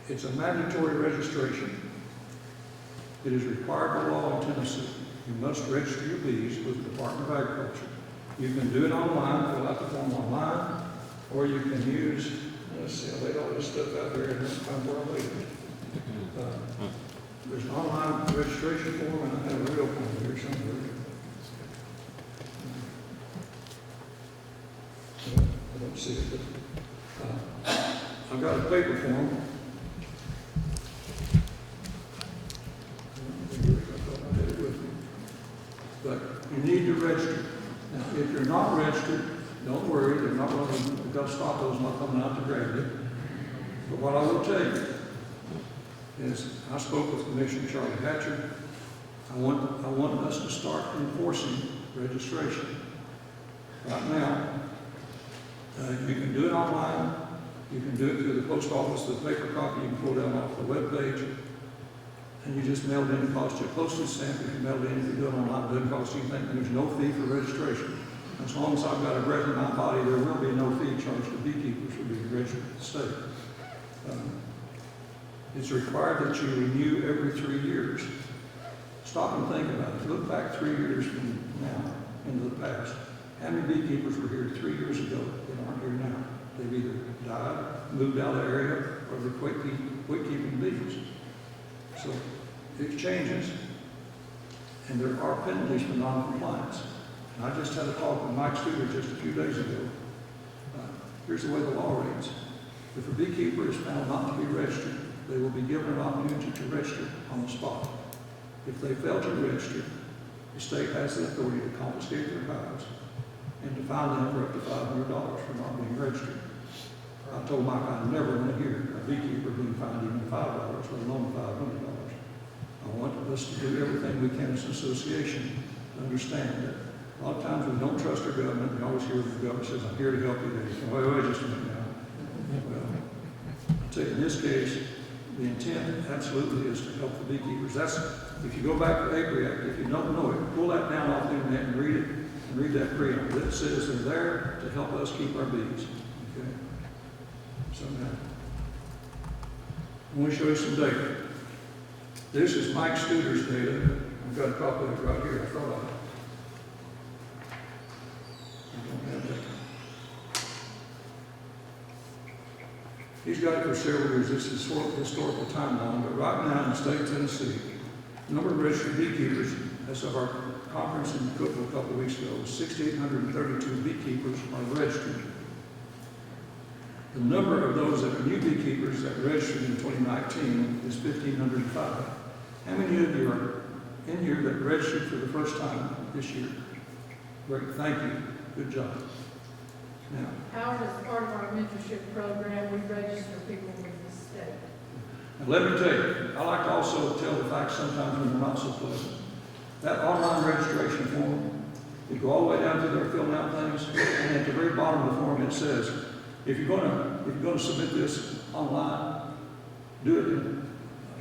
It's a mandatory registration. It is required by law in Tennessee. You must register your bees with the Department of Agriculture. You can do it online, fill out the form online, or you can use, let's see, I laid all this stuff out here and I'm where I'm leaving. There's an online registration form and I have a real form here somewhere. I don't see it, but I've got a paper form. But you need to register. Now, if you're not registered, don't worry, they're not going to stop those not coming out to grab you. But what I will tell you is, I spoke with Commissioner Charlie Hatcher. I want us to start enforcing registration. Right now, you can do it online. You can do it through the post office, the paper copy you can pull down off the web page. And you just mail it in, it costs you a postage stamp. If you mail it in, if you do it online, it doesn't cost you anything, and there's no fee for registration. As long as I've got a breath in my body, there will be no fee charged to beekeepers for being registered with the state. It's required that you renew every 3 years. Stop and think about it. Look back 3 years from now into the past. How many beekeepers were here 3 years ago that aren't here now? They've either died, moved out of the area, or they quit keeping bees. So it changes, and there are penalties for non-compliance. And I just had a talk with Mike Studer just a few days ago. Here's the way the law reads. If a beekeeper is found not to be registered, they will be given an opportunity to register on the spot. If they fail to register, the state has the authority to confiscate their hives and to fine them for up to $500 for not being registered. I told Mike I never want to hear a beekeeper being fined even $5, let alone $500. I want us to do everything we can as an association to understand that a lot of times we don't trust our government. We always hear the government says, I'm here to help you. Wait, just a minute now. Well, I'll tell you, in this case, the intent absolutely is to help the beekeepers. That's, if you go back to the Apiary Act, if you don't know it, pull that down off the internet and read it, and read that preamble. It says they're there to help us keep our bees. Okay? So now, I want to show you some data. This is Mike Studer's data. I've got a copy of it right here. I thought I don't have that. He's got it for several years. This is historical timeline, but right now in the state of Tennessee, the number of registered beekeepers, as of our conference in Cookville a couple of weeks ago, was 6,832 beekeepers are registered. The number of those that are new beekeepers that registered in 2019 is 1,505. How many of you are in here that registered for the first time this year? Great, thank you. Good job. Now, Howard, as part of our mentorship program, we register people with the state. and let me tell you, I like to also tell the facts sometimes when they're not so pleasant. That online registration form, you go all the way down to there filling out things, and at the very bottom of the form it says, if you're going to submit this online, do it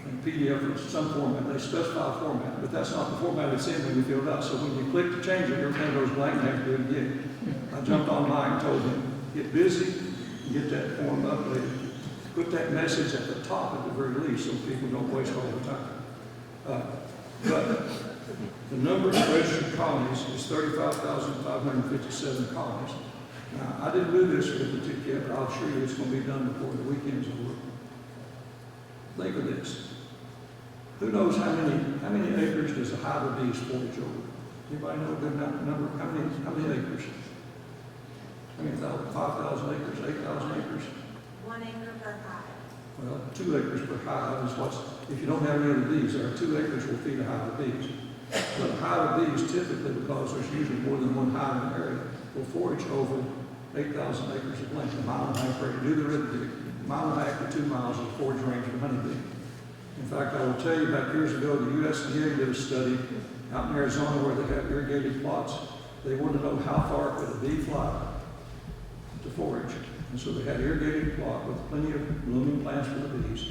in PDF or some format. They specify a format, but that's not the format it's in when you fill it out. So when you click to change it, everything goes blank and you have to do it again. I jumped online and told him, get busy and get that form updated. Put that message at the top at the very least so people don't waste all the time. But the number of registered colonies is 35,557 colonies. Now, I didn't do this arithmetic yet, but I'll assure you it's going to be done before the weekend's over. Think of this. Who knows how many acres does a hive of bees forage over? Anybody know a good number? How many acres? How many thousand? 5,000 acres, 8,000 acres? 1 acre per hive. Well, 2 acres per hive is what's, if you don't have any other bees, there are 2 acres will feed a hive of bees. But a hive of bees typically, because there's usually more than one hive in the area, will forage over 8,000 acres of length, a mile and a half rate. Do the arithmetic. A mile and a half to 2 miles is the forage range of a honeybee. In fact, I will tell you, back years ago, the USDA did a study out in Arizona where they have irrigated plots. They wanted to know how far could a bee fly to forage. And so they had an irrigated plot with plenty of blooming plants for the bees.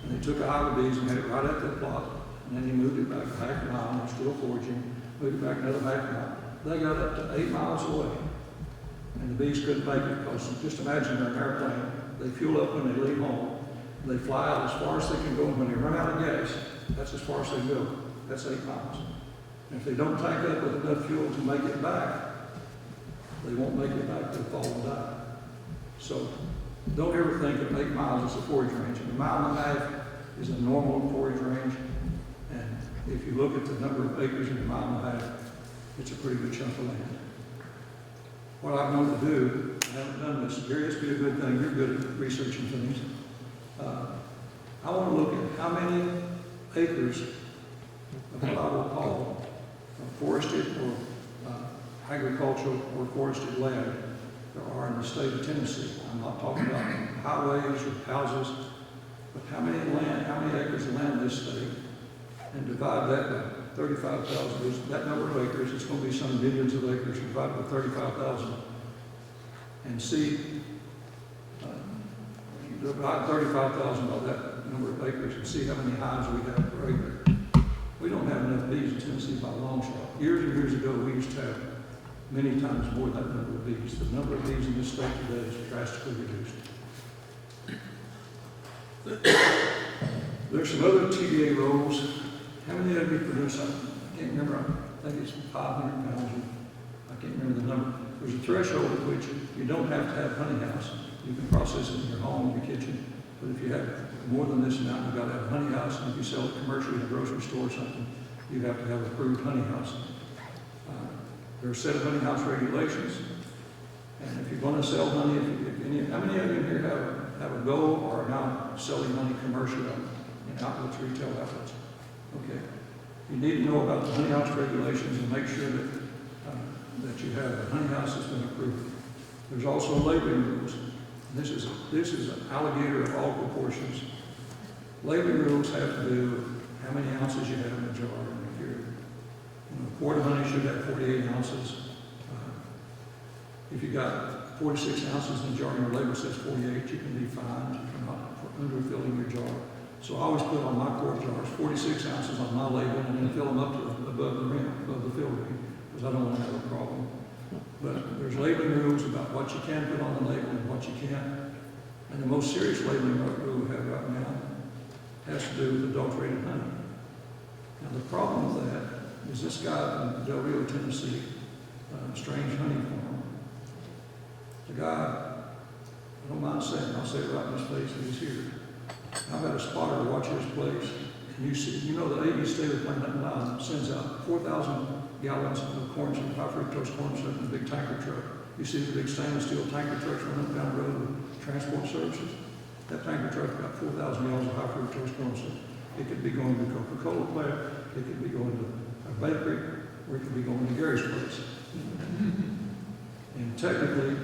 And they took a hive of bees and had it right at that plot. And then he moved it back a half a mile, and they're still foraging. Moved it back another half a mile. They got up to 8 miles away. And the bees couldn't make it because just imagine they're in an airplane. They fuel up when they leave home. They fly out as far as they can go. And when they run out of gas, that's as far as they go. That's 8 miles. And if they don't tank up with enough fuel to make it back, they won't make it back. They'll fall and die. So don't ever think of 8 miles as a forage range. A mile and a half is a normal forage range. And if you look at the number of acres in a mile and a half, it's a pretty good chunk of land. What I want to do, I haven't done this, Gary, it's been a good thing. You're good at researching things. I want to look at how many acres of what I will call forested or agricultural or forested land there are in the state of Tennessee. I'm not talking about highways or houses, but how many acres of land in this state, and divide that by 35,000. That number of acres, it's going to be some millions of acres divided by 35,000, and see, divide 35,000 by that number of acres and see how many hives we have per acre. We don't have enough bees in Tennessee by a long shot. Years and years ago, we used to have many times more than that number of bees. The number of bees in this state today is drastically reduced. There's some other TBA roles. How many of you produce? I can't remember. I think it's 500 pounds. I can't remember the number. There's a threshold at which you don't have to have honey house. You can process it in your home, in your kitchen. But if you have more than this amount, you've got to have a honey house. And if you sell it commercially in a grocery store or something, you have to have approved honey house. There are a set of honey house regulations. And if you're going to sell honey, how many of you in here have a goal or are now selling honey commercially in outlets, retail outlets? Okay. You need to know about the honey house regulations and make sure that you have a honey house that's been approved. There's also labeling rules. This is an alligator of all proportions. Labeling rules have to do with how many ounces you have in a jar. If a quart of honey should have 48 ounces. If you got 46 ounces in a jar and your label says 48, you can be fined for not underfilling your jar. So I always put on my quart jars 46 ounces on my label and then fill them up to above the rim, above the fill ring, because I don't want to have a problem. But there's labeling rules about what you can put on the label and what you can't. And the most serious labeling rule we have right now has to do with adulterated honey. Now the problem with that is this guy in Del Rio, Tennessee, Strange Honey Farm. The guy, I don't mind saying, I'll say it right in his face when he's here. I've got a spotter to watch his place. And you know the AE State of Pollinator line sends out 4,000 gallons of corn syrup, high fructose corn syrup in a big tanker truck. You see the big stainless steel tanker trucks running up down the road with transport services? That tanker truck got 4,000 gallons of high fructose corn syrup. It could be going to Coca-Cola plant, it could be going to a bakery, or it could be going to Gary's place. And technically,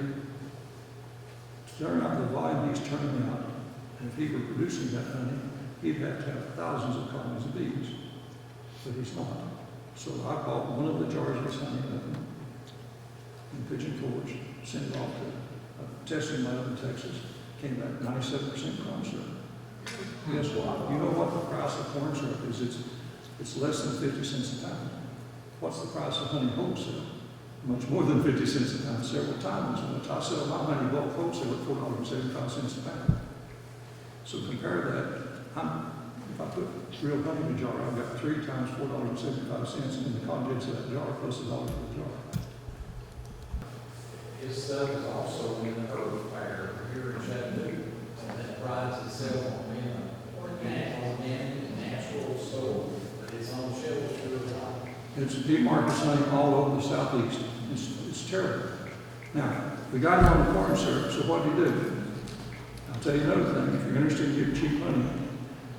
to turn out the volume he's turning out, and if he were producing that honey, he'd have to have thousands of colonies of bees. But he's not. So I bought one of the jars of his honey in Pigeon Forge, sent it off to a testing lab in Texas, came back 97% corn syrup. Guess what? You know what the price of corn syrup is? It's less than 50 cents a pound. What's the price of honey wholesale? Much more than 50 cents a pound, several times as much. I sell my honey bulk wholesale at $4.75 a pound. So compare that. If I put real honey in a jar, I've got 3 times $4.75 in the contents of that jar plus $1 for the jar. His stuff is also in the herb fair here in Chattanooga, and that prides itself on being organic and natural store, but it's on shelves really high. It's deep markets honey all over the southeast. It's terrible. Now, we got him on the corn syrup, so what did he do? I'll tell you another thing, if you're interested in getting cheap honey.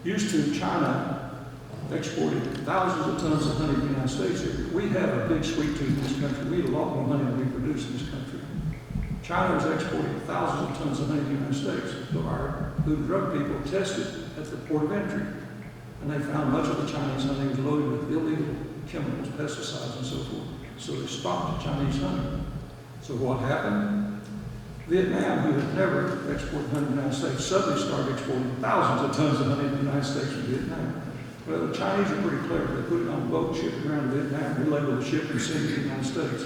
Used to, China exported thousands of tons of honey to the United States. We have a big sweet tooth in this country. We have a lot more honey than we produce in this country. China was exporting thousands of tons of honey to the United States. So our food and drug people tested at the port of entry, and they found much of the Chinese honey was loaded with illegal chemicals, pesticides, and so forth. So they stopped the Chinese honey. So what happened? Vietnam, who had never exported honey to the United States, suddenly started exporting thousands of tons of honey to the United States from Vietnam. Well, the Chinese are pretty clever. They put it on a boat, ship it around to Vietnam, relabel the ship, and send it to the United States.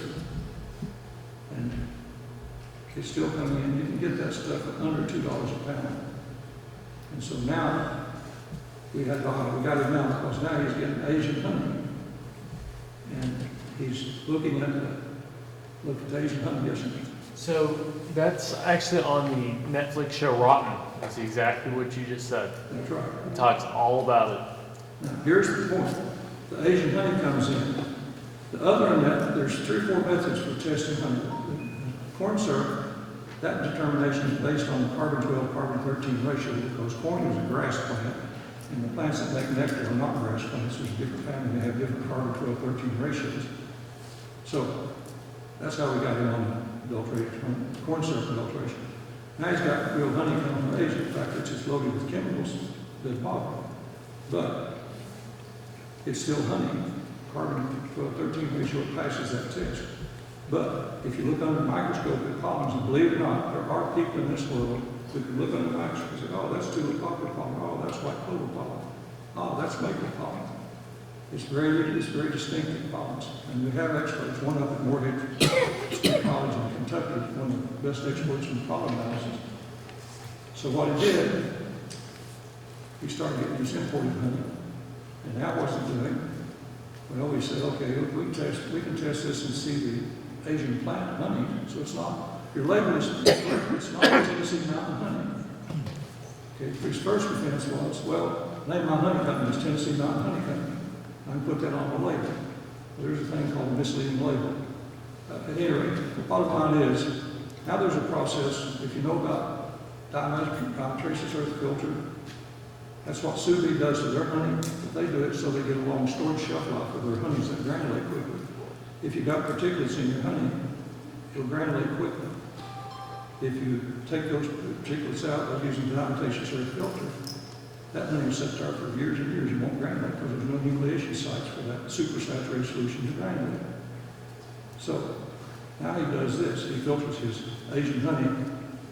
And it's still coming in. You can get that stuff at under $2 a pound. And so now, we got him now because now he's getting Asian honey. And he's looking at the Asian honey yesterday. So that's actually on the Netflix show Rotten. That's exactly what you just said. That's right. It talks all about it. Now, here's the point. The Asian honey comes in. Other than that, there's 3 or 4 methods for testing honey. The corn syrup, that determination is based on the carbon-12, carbon-13 ratio because corn is a grass plant, and the plants that make nectar are not grass plants. There's a different family. They have different carbon-12, 13 ratios. So that's how we got him on corn syrup adulteration. Now he's got real honey coming from Asia. In fact, it's just loaded with chemicals that bother. But it's still honey. Carbon-12-13 ratio, it passes that test. But if you look under the microscope at pollens, and believe it or not, there are people in this world who can look under the microscope and say, oh, that's tulip poplar pollen. Oh, that's white clover pollen. Oh, that's maple pollen. It's very distinctive pollens. And we have experts, one up at Morehead State College in Kentucky, one of the best experts in pollen analysis. So what he did, he started getting this imported honey. And that wasn't doing. Well, we said, okay, look, we can test this and see the Asian plant honey. So it's not, your label is, it's not Tennessee Mountain honey. Okay, his first defense was, well, name of my honey company is Tennessee Mountain Honey Company. I can put that on the label. There's a thing called a misleading label. At any rate, the bottom line is, now there's a process, if you know about diametric earth filter, that's what sous vide does to their honey. If they do it so they get a long storage shelf life of their honeys that granulate quickly. If you've got particulates in your honey, it'll granulate quickly. If you take those particulates out by using diametric earth filter, that honey will sit there for years and years. It won't granulate because there's no nucleation sites for that supersaturated solution to granulate. So now he does this. He filters his Asian honey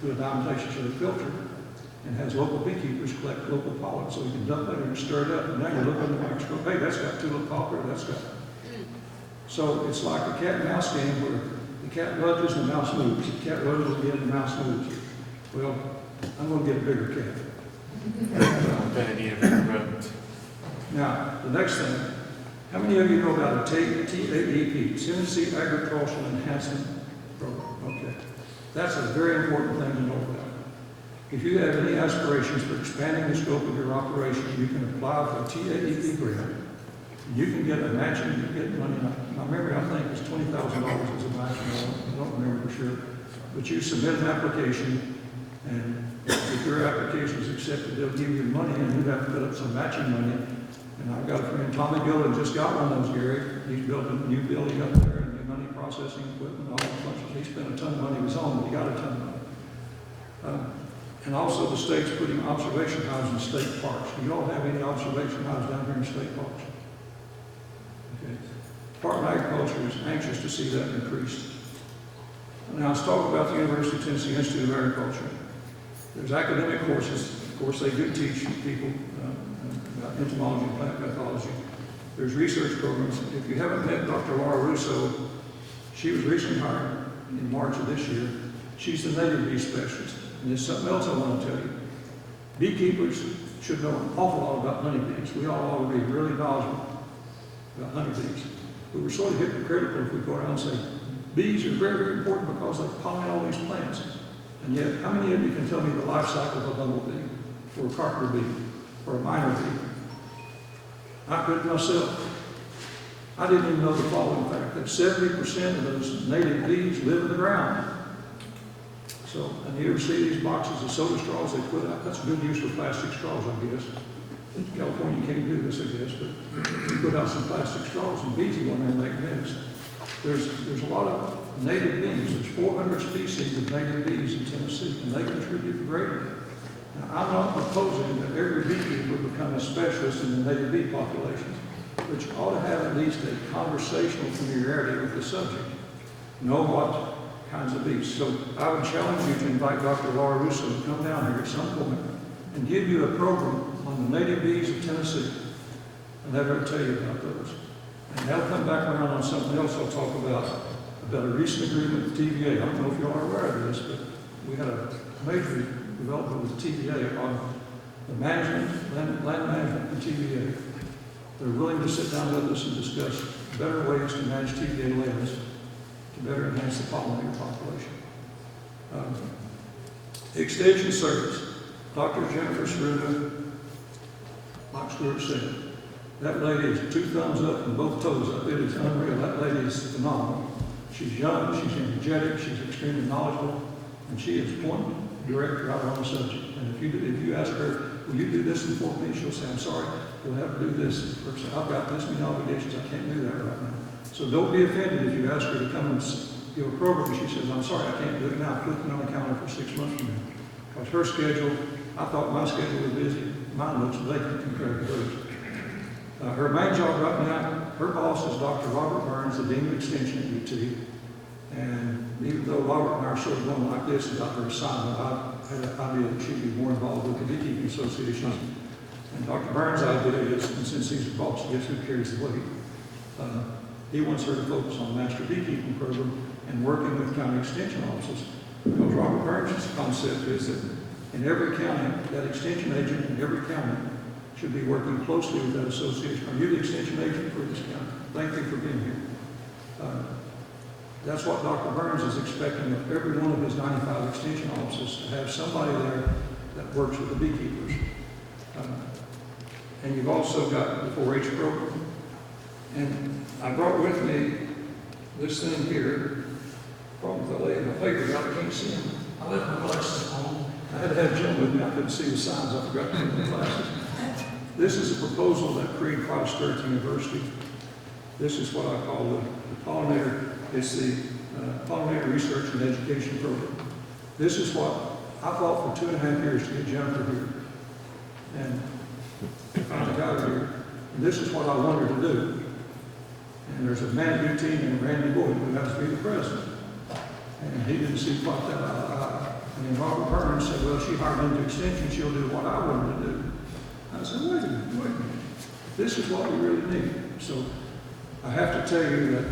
through a diametric earth filter and has local beekeepers collect local pollen so he can dump it and stir it up. And now you look under the microscope, hey, that's got tulip poplar, that's got. So it's like a cat and mouse game where the cat lunges and the mouse moves. The cat lunges again and the mouse moves. Well, I'm going to get a bigger cat. I'm going to need a bigger boat. Now, the next thing, how many of you know about the TAEP, Tennessee Agricultural Enhancement Program? Okay. That's a very important thing to know about. If you have any aspirations for expanding the scope of your operation, you can apply for a TAEP grant. You can get a matching, you can get money. My memory, I think, is $20,000 as a matching. I don't remember for sure. But you submit an application, and if your application is accepted, they'll give you money, and you have to put up some matching money. And I've got a friend, Tommy Gillen, just got one of those, Gary. He's built a new building up there, and new money processing equipment, all that bunch of. He spent a ton of money of his own, but he got a ton of money. And also the state's putting observation hives in state parks. Do you all have any observation hives down here in state parks? Okay. Department of Agriculture is anxious to see that increased. Now let's talk about the University of Tennessee Institute of Agriculture. There's academic courses. Of course, they do teach people about entomology and plant pathology. There's research programs. If you haven't met Dr. Laura Russo, she was recently hired in March of this year. She's the native bee specialist. And there's something else I want to tell you. Beekeepers should know an awful lot about honeybees. We all ought to be really knowledgeable about honeybees. But we're sort of hypocritical if we go around and say, bees are very, very important because they pollinate all these plants. And yet, how many of you can tell me the life cycle of a bumblebee, or a carpenter bee, or a miner bee? I couldn't myself. I didn't even know the following fact, that 70% of those native bees live in the ground. So, and you ever see these boxes of soda straws they put out? That's a good use for plastic straws, I guess. In California, you can't do this, I guess, but you put out some plastic straws and bees go in there and make nest. There's a lot of native bees. There's 400 species of native bees in Tennessee, and they contribute greatly. Now, I'm not proposing that every beekeeper become a specialist in the native bee population, but you ought to have at least a conversational familiarity with the subject. Know what kinds of bees. So I would challenge you to invite Dr. Laura Russo to come down here at some point and give you a program on the native bees of Tennessee, and let her tell you about those. And they'll come back around on something else I'll talk about a recent agreement with Tva. I don't know if you all are aware of this, but we had a major development with Tva on the management, land management and Tva. They're willing to sit down with us and discuss better ways to manage TVA lands to better enhance the pollinator population. Extension service. Dr. Jennifer Cerruta, Mike Stewart said, that lady is 2 thumbs up and both toes up. It is unreal. That lady is phenomenal. She's young, she's energetic, she's extremely knowledgeable, and she is point direct right on the subject. And if you ask her, will you do this in 4 minutes, she'll say, I'm sorry, you'll have to do this. Or say, I've got this many obligations, I can't do that right now. So don't be offended if you ask her to come and give a program and she says, I'm sorry, I can't do it now. Put me on the calendar for 6 months from now. Because her schedule, I thought my schedule was busy. Mine looks vacant compared to hers. Her main job right now, her boss is Dr. Robert Burns, the Dean of Extension at UT. And even though Robert and I are sort of going like this about her assignment, I had an idea that she'd be more involved with the beekeeping association. And Dr. Burns' idea is, and since he's the boss, guess who carries the weight? He wants her to focus on the master beekeeping program and working with county extension offices. Because Robert Burns' concept is that in every county, that extension agent in every county should be working closely with that association. Are you the extension agent for this county? Thank you for being here. That's what Dr. Burns is expecting of every one of his 95 extension offices, to have somebody there that works with the beekeepers. And you've also got the 4-H program. And I brought with me this thing here. Problem with the lady in the paper, I can't see them. I left my glasses on. I had to have Jim with me. I couldn't see the signs. I forgot to put my glasses. This is a proposal that created Private Sturgeon University. This is what I call the Pollinator. It's the Pollinator Research and Education Program. This is what I fought for 2.5 years to get Jennifer here. And finally got her here. And this is what I wanted her to do. And there's a man at UT named Randy Boyd who has to be the president. And he didn't see quite that eye to eye. And then Robert Burns said, well, she hired into extension, she'll do what I wanted to do. I said, wait a minute. This is what we really need. So I have to tell you that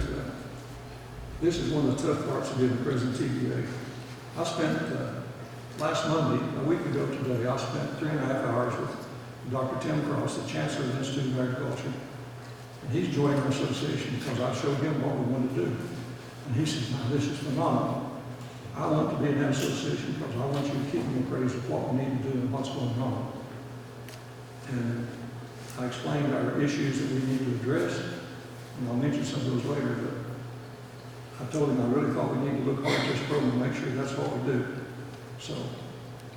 this is one of the tough parts of being the president of TBA. I spent, last Monday, a week ago today, I spent 3.5 hours with Dr. Tim Cross, the Chancellor of the Institute of Agriculture. And he's joining our association because I showed him what we wanted to do. And he says, now this is phenomenal. I want to be in that association because I want you to keep me appraised of what we need to do and what's going on. And I explained our issues that we need to address, and I'll mention some of those later, but I told him I really thought we need to look hard at this program and make sure that's what we do. So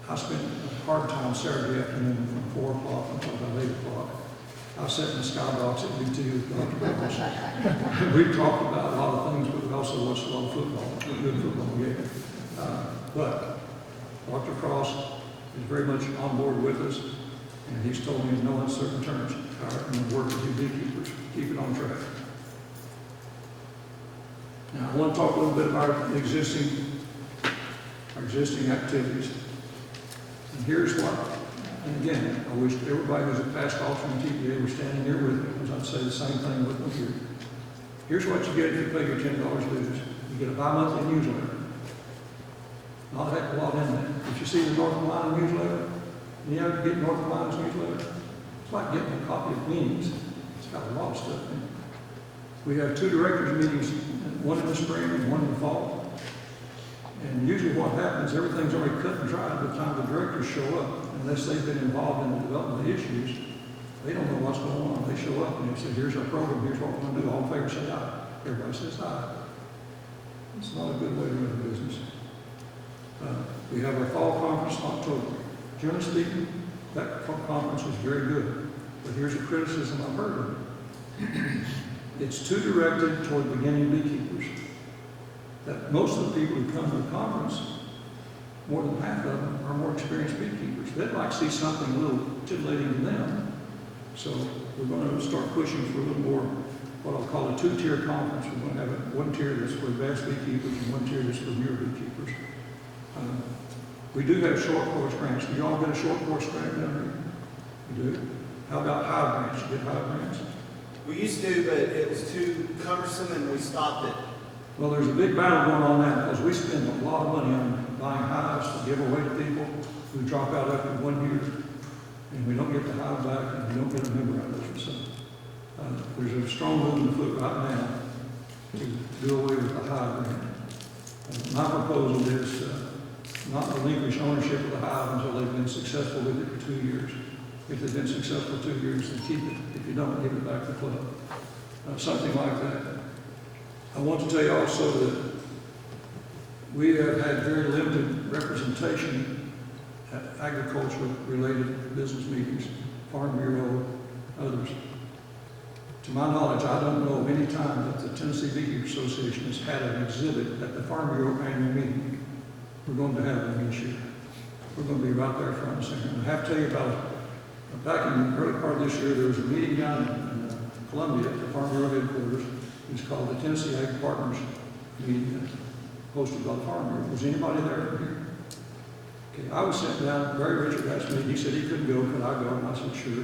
I spent a hard time Saturday afternoon from 4 o'clock until about 8 o'clock. I sat in the skybox at BT with Dr. Burns. We talked about a lot of things, but we also watched a lot of football, a good football game. But Dr. Cross is very much on board with us, and he's told me in no uncertain terms, I'm going to work with you beekeepers, keep it on track. Now, I want to talk a little bit about our existing activities. And here's what, and again, I wish everybody who's a past officer in TPA were standing here with me, because I'd say the same thing with them here. Here's what you get if you pay your $10 dues. You get a bi-monthly newsletter. Not a heck of a lot in there. If you see the North Carolina newsletter, You know, you get North Carolina's newsletter, it's like getting a copy of Meetings. It's got a lot of stuff in it. We have 2 directors meetings, one in the spring and one in the fall. And usually what happens, everything's already cut and dried by the time the directors show up, unless they've been involved in the development of the issues. They don't know what's going on. They show up and they say, here's our program, here's what we're going to do. All in favor say aye. Everybody says aye. It's not a good way to run a business. We have our fall conference in October. Generally speaking, that conference was very good. But here's a criticism I've heard of it. It's too directed toward beginning beekeepers. That most of the people who come to the conference, more than half of them are more experienced beekeepers. They'd like to see something a little titillating to them. So we're going to start pushing for a little more, what I'll call a 2-tier conference. We're going to have one tier that's for advanced beekeepers and one tier that's for newer beekeepers. We do have short course grants. Do you all get a short course grant down here? You do? How about hive grants? You get hive grants? We used to, but it was too cumbersome and we stopped it. Well, there's a big battle going on now because we spend a lot of money on buying hives to give away to people who drop out after 1 year, and we don't get the hive back, and we don't get a member out of it. So there's a strong movement afoot right now to do away with the hive grant. My proposal is not relinquish ownership of the hive until they've been successful with it for 2 years. If they've been successful 2 years, then keep it. If you don't, give it back to the club. Something like that. I want to tell you also that we have had very limited representation at agriculture-related business meetings, Farm Bureau, others. To my knowledge, I don't know of any time that the Tennessee Beekeepers Association has had an exhibit at the Farm Bureau annual meeting. We're going to have one this year. We're going to be right there front and center. And I have to tell you about back in the early part of this year, there was a meeting down in Columbia at the Farm Bureau headquarters. It was called the Tennessee Ag Partners meeting, hosted by the Farm Bureau. Was anybody there from here? Okay, I was sent down. Barry Richard asked me. He said he couldn't go. Could I go? And I said sure.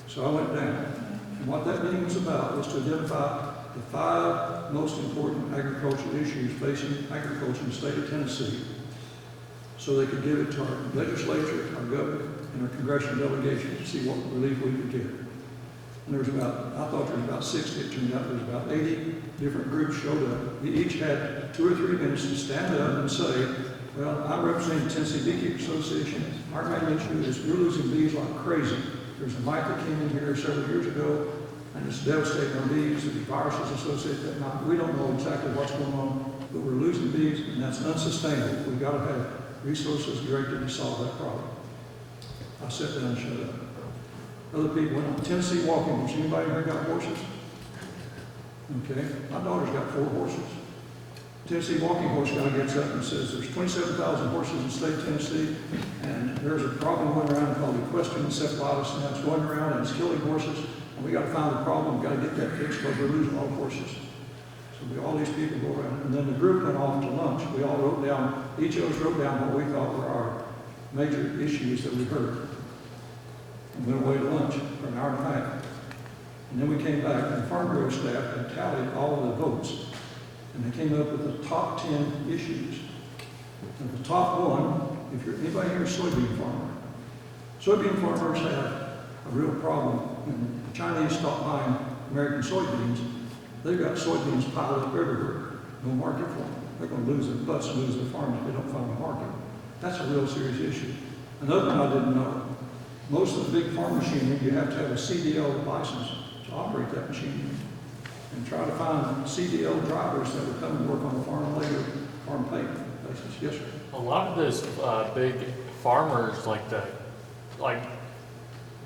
So I went down. And what that meeting was about was to identify the 5 most important agricultural issues facing agriculture in the state of Tennessee, so they could give it to our legislature, our governor, and our congressional delegation to see what relief we could get. And there was I thought there was about 60. It turned out there was about 80 different groups showed up. We each had 2 or 3 minutes to stand up and say, well, I represent the Tennessee Beekeepers Association. Our main issue is we're losing bees like crazy. There's a mite that came in here several years ago, and it's devastating our bees. There's viruses associated with that mite. We don't know exactly what's going on, but we're losing bees, and that's unsustainable. We've got to have resources directed to solve that problem. I sat down and shut up. Other people went on Tennessee walking horses. Anybody here got horses? Okay. My daughter's got 4 horses. Tennessee walking horse guy gets up and says there's 27,000 horses in the state of Tennessee, and there's a problem going around called equestrian encephalitis, and it's going around and it's killing horses, and we got to find the problem. We got to get that fixed because we're losing all the horses. So all these people go around, and then the group went off to lunch. We all wrote down, each of us wrote down what we thought were our major issues that we heard. And went away to lunch for an hour and a half. And then we came back, and the Farm Bureau staff had tallied all of the votes. And they came up with the top 10 issues. And the top one, if you're anybody here a soybean farmer, soybean farmers have a real problem. When the Chinese stop buying American soybeans, they've got soybeans piled up everywhere. No market for them. They're going to lose their butts, lose their farms if they don't find a market. That's a real serious issue. Another one I didn't know. Most of the big farm machinery, you have to have a CDL license to operate that machinery. And try to find CDL drivers that would come and work on the farm labor, farm pay basis. Yes, sir. A lot of those big farmers, like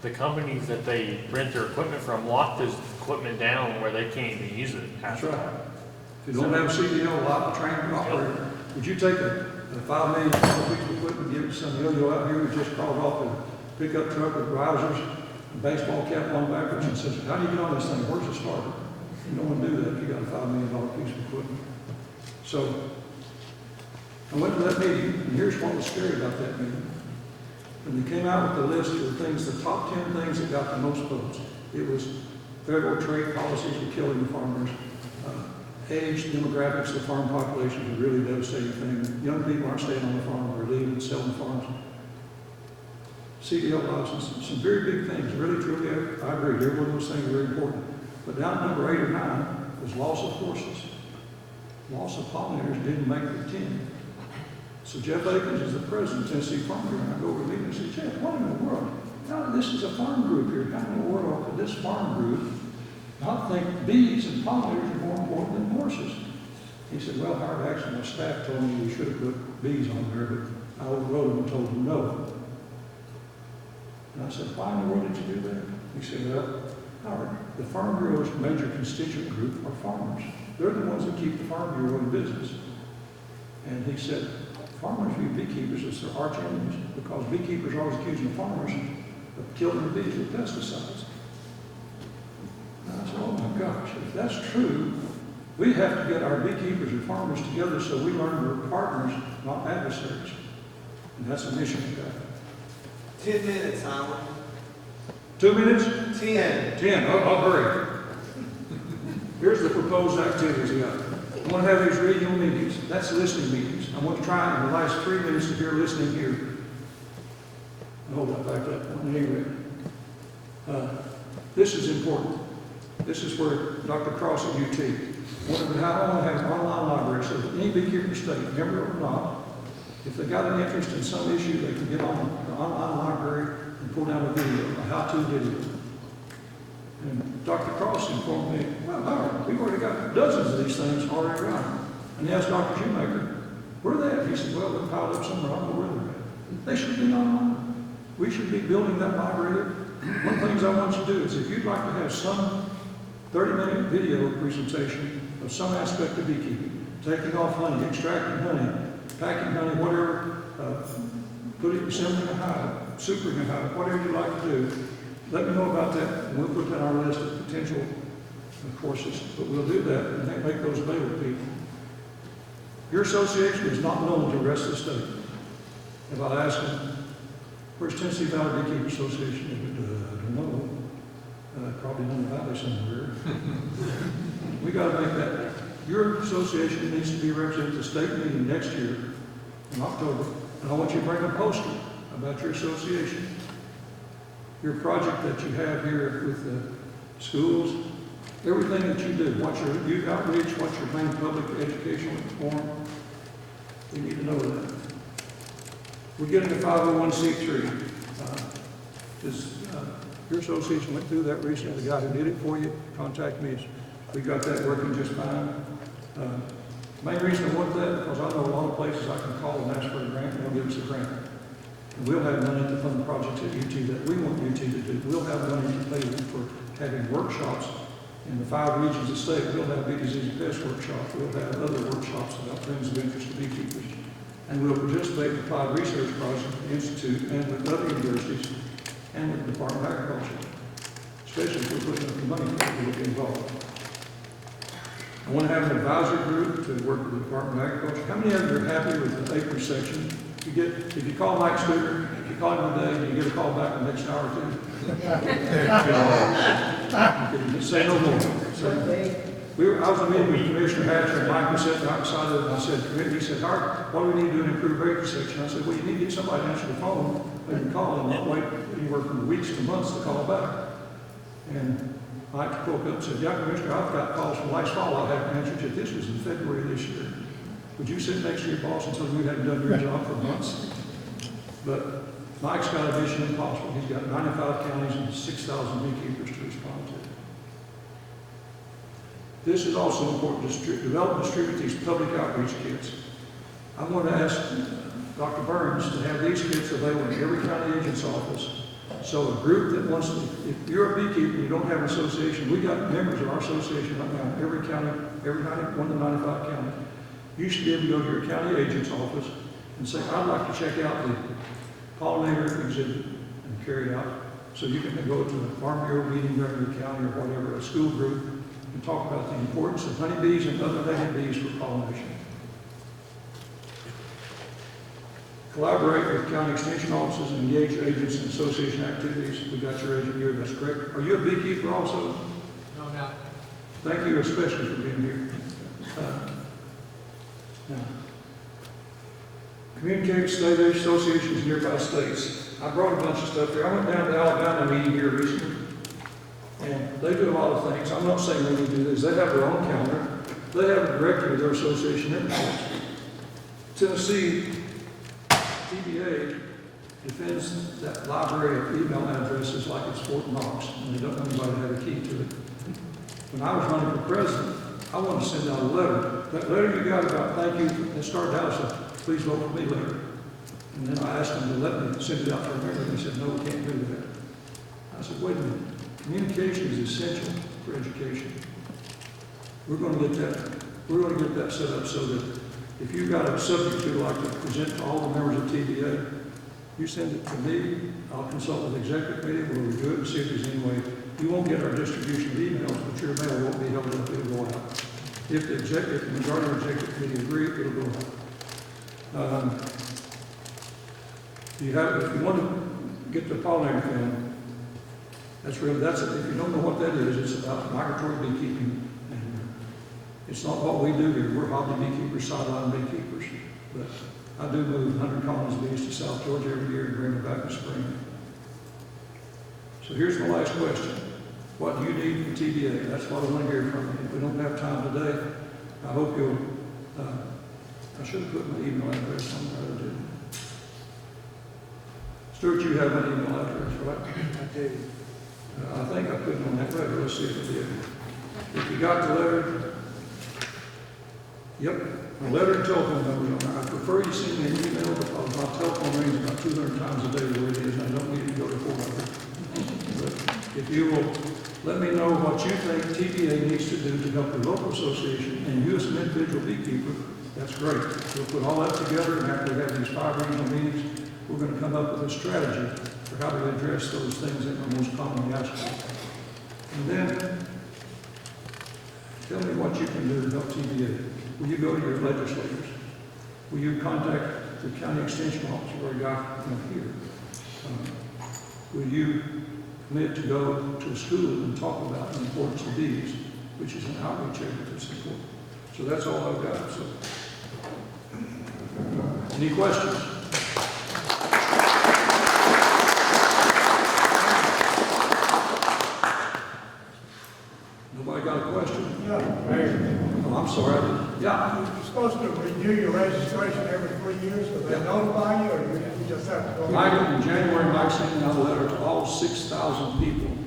the companies that they rent their equipment from, lock this equipment down where they can't even use it. That's right. If you don't have a CDL trained operator, would you take a $5 million piece of equipment, give it to some yo-yo out here who just crawled off a pickup truck with risers, and baseball cap on backwards, and says, how do you get on this thing? Where's the starter? You don't want to do that if you got a $5 million piece of equipment. So I went to that meeting, and here's what was scary about that meeting. When they came out with the list of the things, the top 10 things that got the most votes, it was federal trade policies were killing the farmers. Age, demographics of the farm population is a really devastating thing. Young people aren't staying on the farm, they're leaving and selling farms. CDL license, some very big things, really truly, I agree, every one of those things are very important. But down at number 8 or 9 was loss of horses. Loss of pollinators didn't make the 10. So Jeff Akins is the president of Tennessee Farm Group, and I go over to him and say, Jeff, what in the world? Now, this is a farm group here. How in the world could this farm group not think bees and pollinators are more important than horses? He said, well, Howard, actually, my staff told me we should have put bees on there, but I overrode them and told them no. And I said, why in the world did you do that? He said, well, Howard, the Farm Bureau's major constituent group are farmers. They're the ones that keep the Farm Bureau in business. And he said, farmers view beekeepers as their arch enemies because beekeepers are always accusing the farmers of killing the bees with pesticides. And I said, oh my gosh, if that's true, we have to get our beekeepers and farmers together so we learn we're partners, not adversaries. And that's a mission we got. 10 minutes, Howard. 2 minutes? 10. 10, I'll hurry. Here's the proposed activities we got. I want to have these regional meetings. That's listening meetings. I want to try in the last 3 minutes to hear listening here. Hold that back up. Anyway, this is important. This is where Dr. Cross at UT. I want to have an online library so that any beekeeper in the state, member or not, if they got an interest in some issue, they can get on the online library and pull down a video, a how-to video. And Dr. Cross informed me, well, Howard, we've already got dozens of these things already around. And he asked Dr. Shoemaker, where are they at? He said, well, they're piled up somewhere. I don't know where they're at. They should be online. We should be building that library. One of the things I want you to do is if you'd like to have some 30-minute video presentation of some aspect of beekeeping, taking off honey, extracting honey, packing honey, whatever, assembling a hive, supering a hive, whatever you'd like to do, let me know about that, and we'll put that on our list of potential courses. But we'll do that and make those available to people. Your association is not known to the rest of the state. If I ask them, where's Tennessee Valley Beekeeper Association? I don't know. Probably in the valley somewhere. We got to make that. Your association needs to be represented at the state meeting next year in October. And I want you to bring a poster about your association. Your project that you have here with the schools, everything that you do, what's your youth outreach, what's your main public educational forum, we need to know that. We're getting a 501c3. Your association went through that recently. The guy who did it for you contacted me. We got that working just fine. Main reason I want that because I know a lot of places I can call and ask for a grant and they'll give us a grant. And we'll have money to fund projects at UT that we want UT to do. We'll have money to pay them for having workshops in the 5 regions of the state. We'll have bee disease and pest workshops. We'll have other workshops about things of interest to beekeepers. And we'll participate in the Applied Research Project Institute and with other universities and with the Department of Agriculture. Especially if we're putting up the money to get involved. I want to have an advisory group to work with the Department of Agriculture. How many of you are happy with the acreage section? If you call Mike Studer, if you call him today, you get a call back in the next hour or two. Say no more. I was in a meeting with Commissioner Hatcher and Mike was sitting right beside it and I said, he said, Howard, what do we need to do to improve acreage section? I said, well, you need to get somebody to answer the phone. They can call and not wait anywhere from weeks to months to call back. And Mike spoke up and said, yeah, Commissioner, I've got calls from last fall I haven't answered yet. This was in February this year. Would you sit next to your boss and tell him you hadn't done your job for months? But Mike's got a mission impossible. He's got 95 counties and 6,000 beekeepers to respond to. This is also important to develop and distribute these public outreach kits. I want to ask Dr. Burns to have these kits available in every county agent's office. So a group that wants to, if you're a beekeeper and you don't have an association, we got members of our association right now in every county, one of the 95 counties. You should be able to go to your county agent's office and say, I'd like to check out the Pollinator exhibit and carry it out. So you can go to the Farm Bureau meeting there in your county or whatever, a school group, and talk about the importance of honeybees and other native bees for pollination. Collaborate with county extension offices and engage agents in association activities. We got your agent here, that's correct. Are you a beekeeper also? No, no. Thank you especially for being here. Now, communicate with state associations in nearby states. I brought a bunch of stuff here. I went down to the Alabama meeting here recently, and they do a lot of things. I'm not saying they need to do this. They have their own calendar. They have a directory of their association members. Tennessee TBA defends that library of email addresses like it's Fort Knox, and they don't want anybody to have a key to it. When I was running for president, I wanted to send out a letter. That letter you got about thank you, and started out as a please vote for me letter. And then I asked them to let me send it out to America, and they said, no, we can't do that. I said, wait a minute, communication is essential for education. We're going to get that set up so that if you've got a subject you'd like to present to all the members of TBA, you send it to me, I'll consult with the executive committee, we'll review it and see if there's any way. You won't get our distribution of emails, but your mail won't be held up, it'll go out. If the majority of the executive committee agree, it'll go out. If you want to get the pollinator film, that's it. If you don't know what that is, it's about migratory beekeeping. And it's not what we do here. We're hobby beekeepers, sideline beekeepers. But I do move 100 colonies of bees to South Georgia every year and bring them back in spring. So here's my last question. What do you need from TBA? That's what I want to hear from you. If we don't have time today, I hope you'll, I should have put my email address on there, I didn't. Stuart, you have my email address, right? I do. I think I put it on that letter. Let's see if I did. If you got the letter, yep, the letter and telephone numbers on there. I prefer you send me an email because my telephone rings about 200 times a day where it is, and I don't need to go to 400. But if you will let me know what you think TBA needs to do to help your local association and you as an individual beekeeper, that's great. We'll put all that together, and after we have these 5 regional meetings, we're going to come up with a strategy for how to address those things that are most commonly asked for. And then, tell me what you can do to help TBA. Will you go to your legislators? Will you contact the county extension officer or a guy here? Will you commit to go to a school and talk about the importance of bees, which is an outreach effort that's important. So that's all I've got. So, any questions? Nobody got a question? Yeah, Mayor. Oh, I'm sorry. Yeah. You're supposed to renew your registration every 3 years, so they notify you, or you just have to go? In January, Mike sent out a letter to all 6,000 people